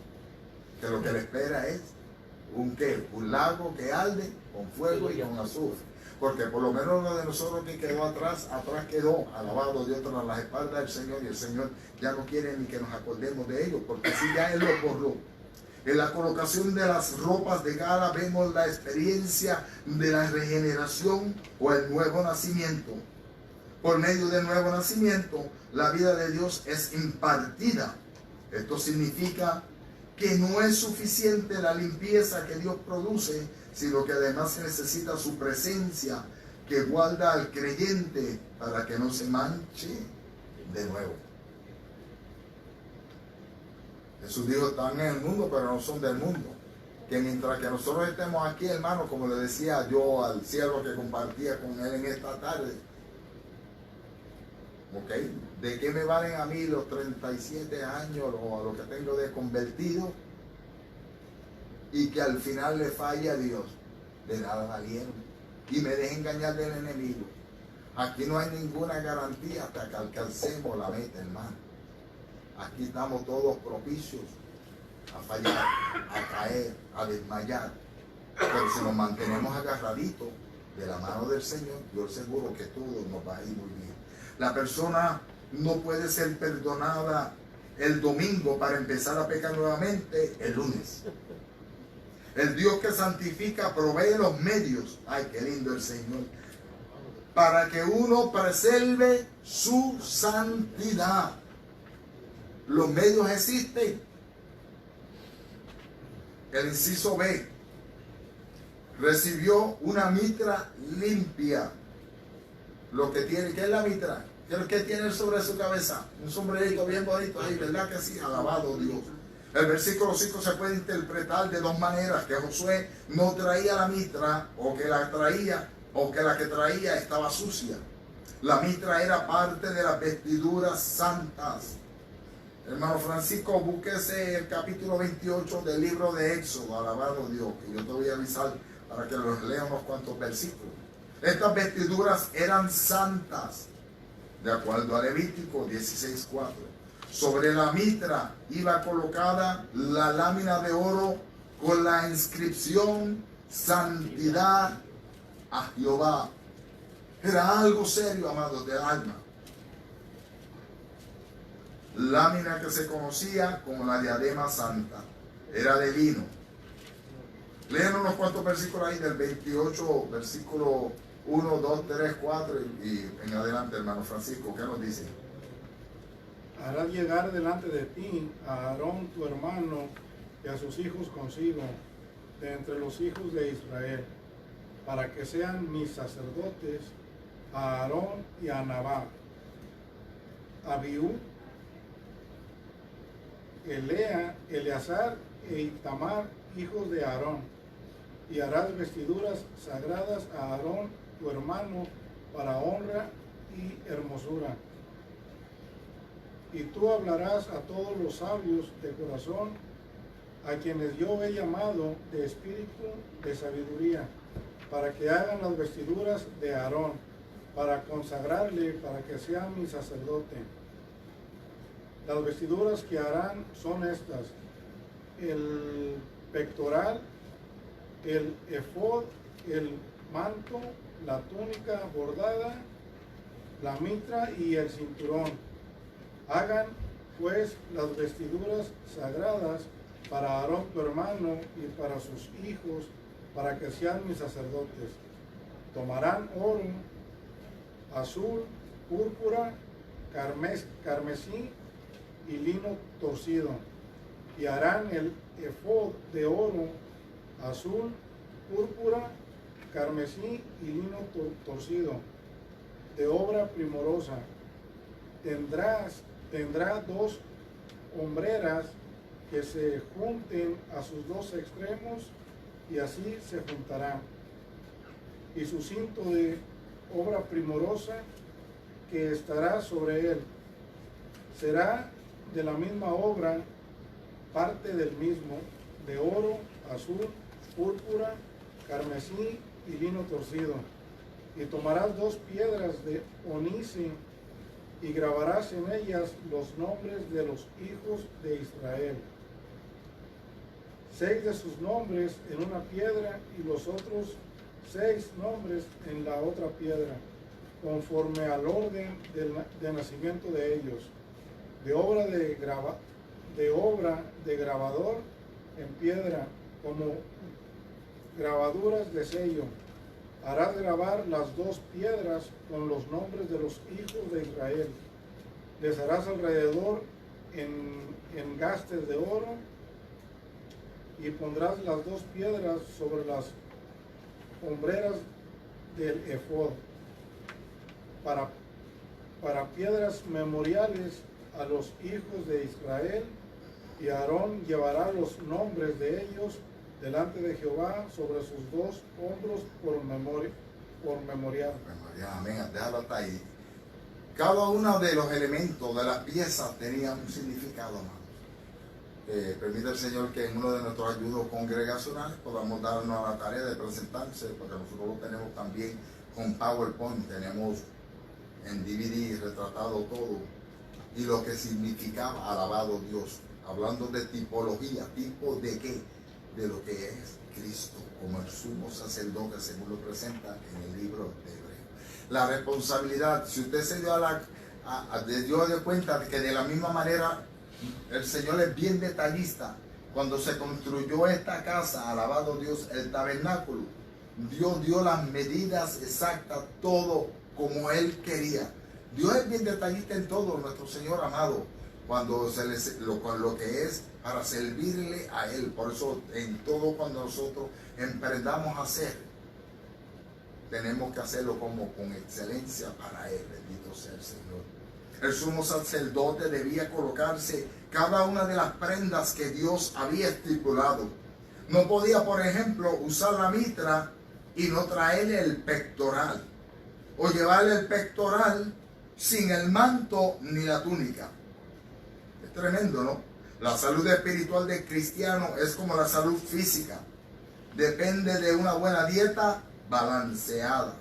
Speaker 1: que lo que le espera es un lago que arde con fuego y con azufre. Porque por lo menos lo de nosotros que quedó atrás quedó, alabado Dios, tras las espaldas del Señor, y el Señor ya no quiere ni que nos acordemos de ellos, porque así ya Él lo borró. En la colocación de las ropas de gala vemos la experiencia de la regeneración o el nuevo nacimiento. Por medio del nuevo nacimiento, la vida de Dios es impartida. Esto significa que no es suficiente la limpieza que Dios produce, sino que además se necesita su presencia que guarda al creyente para que no se manche de nuevo. Jesús dijo, están en el mundo, pero no son del mundo. Que mientras que nosotros estemos aquí, hermano, como le decía yo al siervo que compartía con él en esta tarde, ¿ok? ¿De qué me valen a mí los 37 años o a lo que tengo de convertido y que al final le falle a Dios? De nada valieron y me deje engañar del enemigo. Aquí no hay ninguna garantía hasta que alcancemos la meta, hermano. Aquí estamos todos propicios a fallar, a caer, a desmayar. Pero si nos mantenemos agarraditos de la mano del Señor, yo seguro que todo nos va a ir muy bien. La persona no puede ser perdonada el domingo para empezar a pecar nuevamente el lunes. El Dios que santifica provee los medios, ay, qué lindo el Señor, para que uno preserve su santidad. Los medios existen. El inciso B, recibió una mitra limpia. Lo que tiene, ¿qué es la mitra? ¿Qué es lo que tiene sobre su cabeza? Un sombrerito bien bonito ahí, ¿verdad que sí? Alabado Dios. El versículo 5 se puede interpretar de dos maneras: que Josué no traía la mitra o que la traía o que la que traía estaba sucia. La mitra era parte de las vestiduras santas. Hermano Francisco, búsquese el capítulo 28 del libro de Éxodo, alabado Dios, que yo te voy a avisar para que los lea unos cuantos versículos. Estas vestiduras eran santas, de acuerdo a Levítico 16:4. Sobre la mitra iba colocada la lámina de oro con la inscripción Santidad a Jehová. Era algo serio, amados del alma. Lámina que se conocía como la diadema santa. Era de lino. Lean unos cuantos versículos ahí del 28, versículo 1, 2, 3, 4 y en adelante, hermano Francisco. ¿Qué nos dice?
Speaker 5: Harás llegar delante de ti a Aarón tu hermano y a sus hijos consigo, de entre los hijos de Israel, para que sean mis sacerdotes, a Aarón y a Nadab, Abiú, Eleazar e Itamar, hijos de Aarón, y harás vestiduras sagradas a Aarón tu hermano para honra y hermosura. Y tú hablarás a todos los sabios de corazón, a quienes yo he llamado de espíritu de sabiduría, para que hagan las vestiduras de Aarón, para consagrarle, para que sea mi sacerdote. Las vestiduras que harán son estas: el pectoral, el efod, el manto, la túnica bordada, la mitra y el cinturón. Hagan pues las vestiduras sagradas para Aarón tu hermano y para sus hijos, para que sean mis sacerdotes. Tomarán oro, azul, púrpura, carmesí y lino torcido, y harán el efod de oro, azul, púrpura, carmesí y lino torcido, de obra primorosa. Tendrá 2 hombreras que se junten a sus 2 extremos, y así se juntarán. Y su cinto de obra primorosa que estará sobre él será de la misma obra, parte del mismo, de oro, azul, púrpura, carmesí y lino torcido. Y tomarás 2 piedras de onice y grabarás en ellas los nombres de los hijos de Israel. 6 de sus nombres en una piedra y los otros 6 nombres en la otra piedra, conforme al orden de nacimiento de ellos, de obra de grabador en piedra, como grabaduras de sello. Harás grabar las 2 piedras con los nombres de los hijos de Israel. Les harás alrededor en gastes de oro, y pondrás las 2 piedras sobre las hombreras del efod para piedras memoriales a los hijos de Israel, y Aarón llevará los nombres de ellos delante de Jehová sobre sus 2 hombros por memorial.
Speaker 1: Amén, déjalo hasta ahí. Cada uno de los elementos de las piezas tenía un significado, hermano. Permite el Señor que en uno de nuestros ayudos congregacionales podamos darnos a la tarea de presentarse, porque nosotros lo tenemos también con PowerPoint, tenemos en DVD retratado todo y lo que significaba, alabado Dios, hablando de tipología, tipo de qué, de lo que es Cristo como el sumo sacerdote, según lo presenta en el libro de Hebreos. La responsabilidad, si usted se dio dio cuenta de que de la misma manera el Señor es bien detallista. Cuando se construyó esta casa, alabado Dios, el tabernáculo, Dios dio las medidas exactas, todo como Él quería. Dios es bien detallista en todo, nuestro Señor amado, cuando lo que es para servirle a Él. Por eso en todo, cuando nosotros emprendamos a hacer, tenemos que hacerlo como con excelencia para Él. Bendito sea el Señor. El sumo sacerdote debía colocarse cada una de las prendas que Dios había estipulado. No podía, por ejemplo, usar la mitra y no traerle el pectoral, o llevarle el pectoral sin el manto ni la túnica. Es tremendo, ¿no? La salud espiritual del cristiano es como la salud física. Depende de una buena dieta balanceada.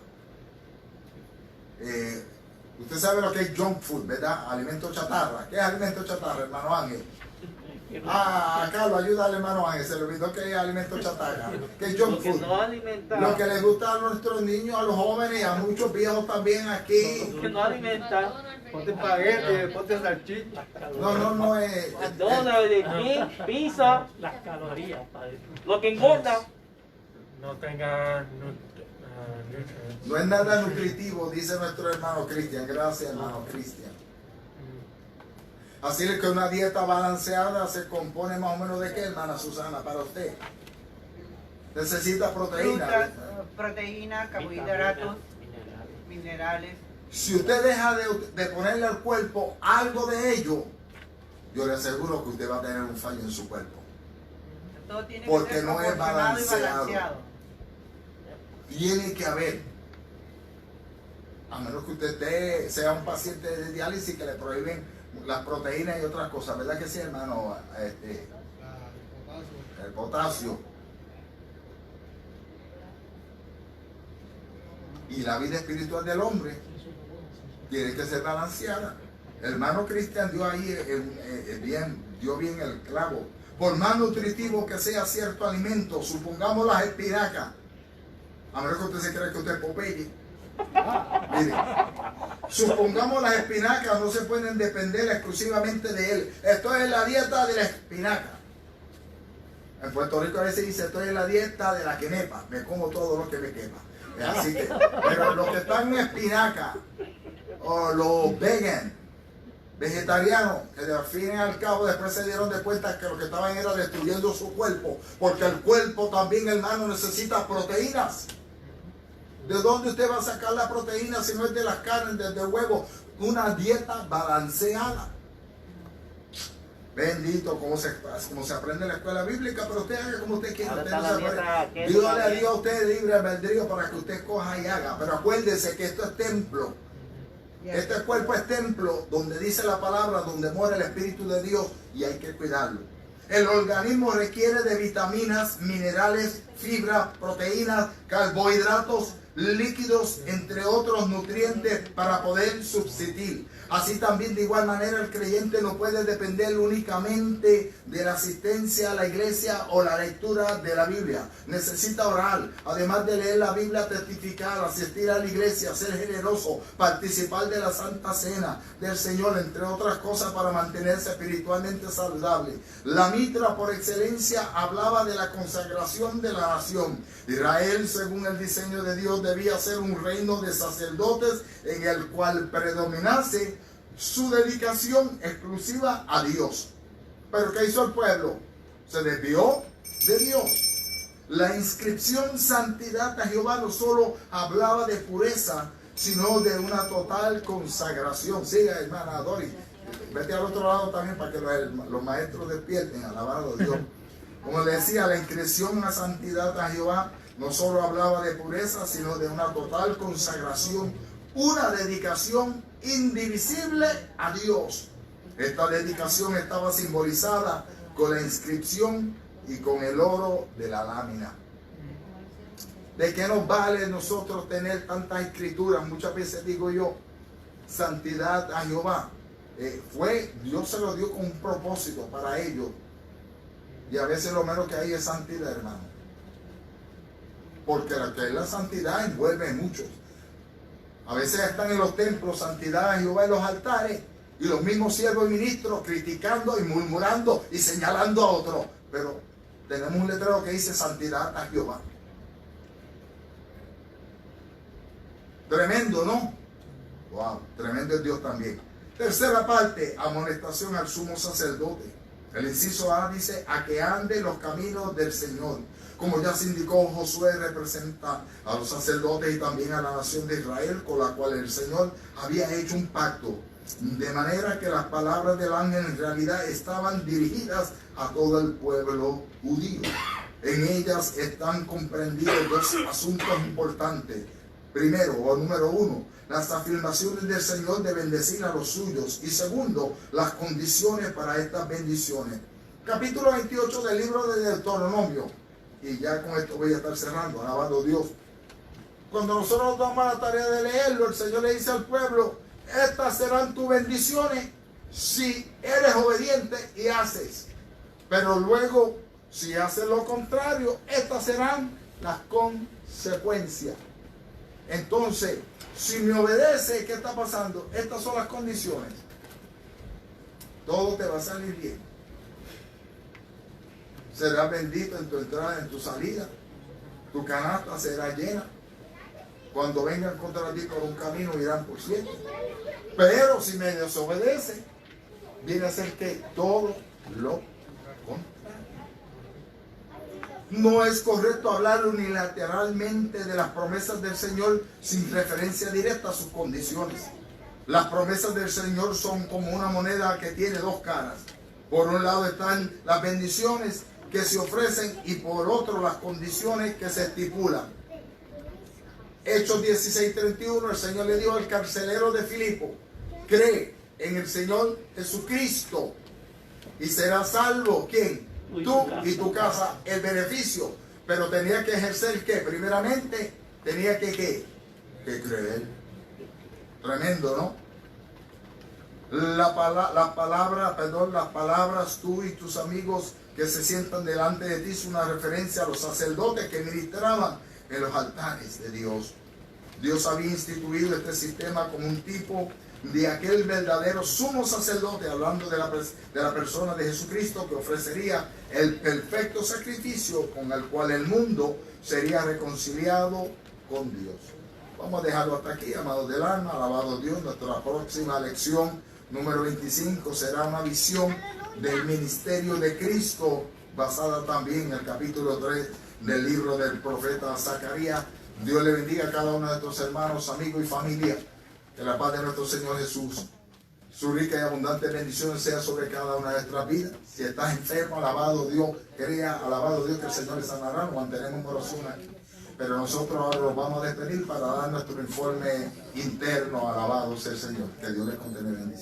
Speaker 1: Usted sabe lo que es junk food, ¿verdad? Alimento chatarra. ¿Qué es alimento chatarra, hermano Ángel? Carlos, ayuda al hermano Ángel. Se le olvidó que es alimento chatarra. ¿Qué es junk food? Lo que les gusta a nuestros niños, a los jóvenes y a muchos viejos también aquí.
Speaker 2: Que no alimenta.
Speaker 5: Ponte espagueti, ponte salchicha.
Speaker 1: No es.
Speaker 2: Donald, de pizza,
Speaker 3: Las calorías, padre.
Speaker 2: lo que engorda.
Speaker 3: No tenga
Speaker 1: No es nada nutritivo, dice nuestro hermano Cristian. Gracias, hermano Cristian. Así es que una dieta balanceada se compone más o menos de qué, hermana Susana, para usted. Necesita proteína.
Speaker 4: Frutas, proteínas, carbohidratos, minerales.
Speaker 1: Si usted deja de ponerle al cuerpo algo de ello, yo le aseguro que usted va a tener un fallo en su cuerpo.
Speaker 4: Todo tiene
Speaker 1: Porque
Speaker 4: que ser
Speaker 1: no es
Speaker 4: proporcionado y
Speaker 1: balanceado. Tiene que haber, a menos que usted sea un paciente de diálisis que le prohíben las proteínas y otras cosas, ¿verdad que sí, hermano? El potasio. Y la vida espiritual del hombre tiene que ser balanceada. El hermano Cristian dio ahí dio bien el clavo. Por más nutritivo que sea cierto alimento, supongamos las espinacas, a menos que usted se cree que usted es Popeye. Mire, supongamos las espinacas no se pueden depender exclusivamente de él. Estoy en la dieta de la espinaca. En Puerto Rico a veces dice, estoy en la dieta de la quenepa. Me como todo lo que me quepa. Así que, pero los que están en espinaca, o los vegan, vegetarianos, que al fin y al cabo después se dieron de cuenta que lo que estaban era destruyendo su cuerpo, porque el cuerpo también, hermano, necesita proteínas. ¿De dónde usted va a sacar la proteína si no es de las carnes, del huevo? Una dieta balanceada. Bendito, como se aprende en la escuela bíblica, pero usted haga como usted quiera. Dios le dio a usted libre albedrío para que usted coja y haga. Pero acuérdese que esto es templo. Este cuerpo es templo donde dice la palabra, donde mora el Espíritu de Dios y hay que cuidarlo. El organismo requiere de vitaminas, minerales, fibras, proteínas, carbohidratos, líquidos, entre otros nutrientes para poder subsistir. Así también de igual manera el creyente no puede depender únicamente de la asistencia a la iglesia o la lectura de la Biblia. Necesita orar, además de leer la Biblia, testificar, asistir a la iglesia, ser generoso, participar de la Santa Cena del Señor, entre otras cosas, para mantenerse espiritualmente saludable. La mitra por excelencia hablaba de la consagración de la nación. Israel, según el diseño de Dios, debía ser un reino de sacerdotes en el cual predominase su dedicación exclusiva a Dios. Pero ¿qué hizo el pueblo? Se desvió de Dios. La inscripción santidad a Jehová no solo hablaba de pureza, sino de una total consagración. Siga, hermana Doris. Vete al otro lado también para que los maestros despierten, alabado Dios. Como le decía, la inscripción a santidad a Jehová no solo hablaba de pureza, sino de una total consagración, una dedicación indivisible a Dios. Esta dedicación estaba simbolizada con la inscripción y con el oro de la lámina. ¿De qué nos vale nosotros tener tantas escrituras? Muchas veces digo yo, santidad a Jehová. Dios se lo dio con un propósito para ellos. Y a veces lo menos que hay es santidad, hermano. Porque lo que es la santidad envuelve a muchos. A veces están en los templos, santidad a Jehová en los altares, y los mismos siervos y ministros criticando y murmurando y señalando a otros. Pero tenemos un letrero que dice santidad a Jehová. Tremendo, ¿no? Wow, tremendo es Dios también. Tercera parte, amonestación al sumo sacerdote. El inciso A dice, a que ande los caminos del Señor. Como ya se indicó, Josué representa a los sacerdotes y también a la nación de Israel, con la cual el Señor había hecho un pacto. De manera que las palabras del ángel en realidad estaban dirigidas a todo el pueblo judío. En ellas están comprendidos dos asuntos importantes. Primero, o número uno, las afirmaciones del Señor de bendecir a los suyos. Y segundo, las condiciones para estas bendiciones. Capítulo 28 del libro de Deuteronomio. Y ya con esto voy a estar cerrando, alabando a Dios. Cuando nosotros tomamos la tarea de leerlo, el Señor le dice al pueblo, estas serán tus bendiciones si eres obediente y haces. Pero luego, si haces lo contrario, estas serán las consecuencias. Entonces, si me obedece, ¿qué está pasando? Estas son las condiciones. Todo te va a salir bien. Serás bendito en tu entrada, en tu salida. Tu canasta será llena. Cuando vengan contra ti por un camino, irán por 7. Pero si me desobedece, viene a ser que todo lo contrario. No es correcto hablar unilateralmente de las promesas del Señor sin referencia directa a sus condiciones. Las promesas del Señor son como una moneda que tiene dos caras. Por un lado están las bendiciones que se ofrecen y por otro las condiciones que se estipulan. Hechos 16:31, el Señor le dijo al carcelero de Filipo, cree en el Señor Jesucristo y serás salvo. ¿Quién? Tú y tu casa. El beneficio. Pero tenía que ejercer ¿qué? Primeramente tenía que ¿qué? Que creer. Tremendo, ¿no? Las palabras tú y tus amigos que se sientan delante de ti es una referencia a los sacerdotes que ministraban en los altares de Dios. Dios había instituido este sistema como un tipo de aquel verdadero sumo sacerdote, hablando de la persona de Jesucristo, que ofrecería el perfecto sacrificio con el cual el mundo sería reconciliado con Dios. Vamos a dejarlo hasta aquí, amados del alma, alabado Dios. Nuestra próxima lección, número 25, será una visión del ministerio de Cristo, basada también en el capítulo 3 del libro del profeta Zacarías. Dios le bendiga a cada uno de nuestros hermanos, amigos y familia. Que la paz de nuestro Señor Jesús, su rica y abundante bendición sea sobre cada una de nuestras vidas. Si estás enfermo, alabado Dios, crea, alabado Dios, que el Señor le sanará. Nos mantenemos en oración aquí. Pero nosotros ahora nos vamos a despedir para dar nuestro informe interno. Alabado sea el Señor. Que Dios les continúe bendición.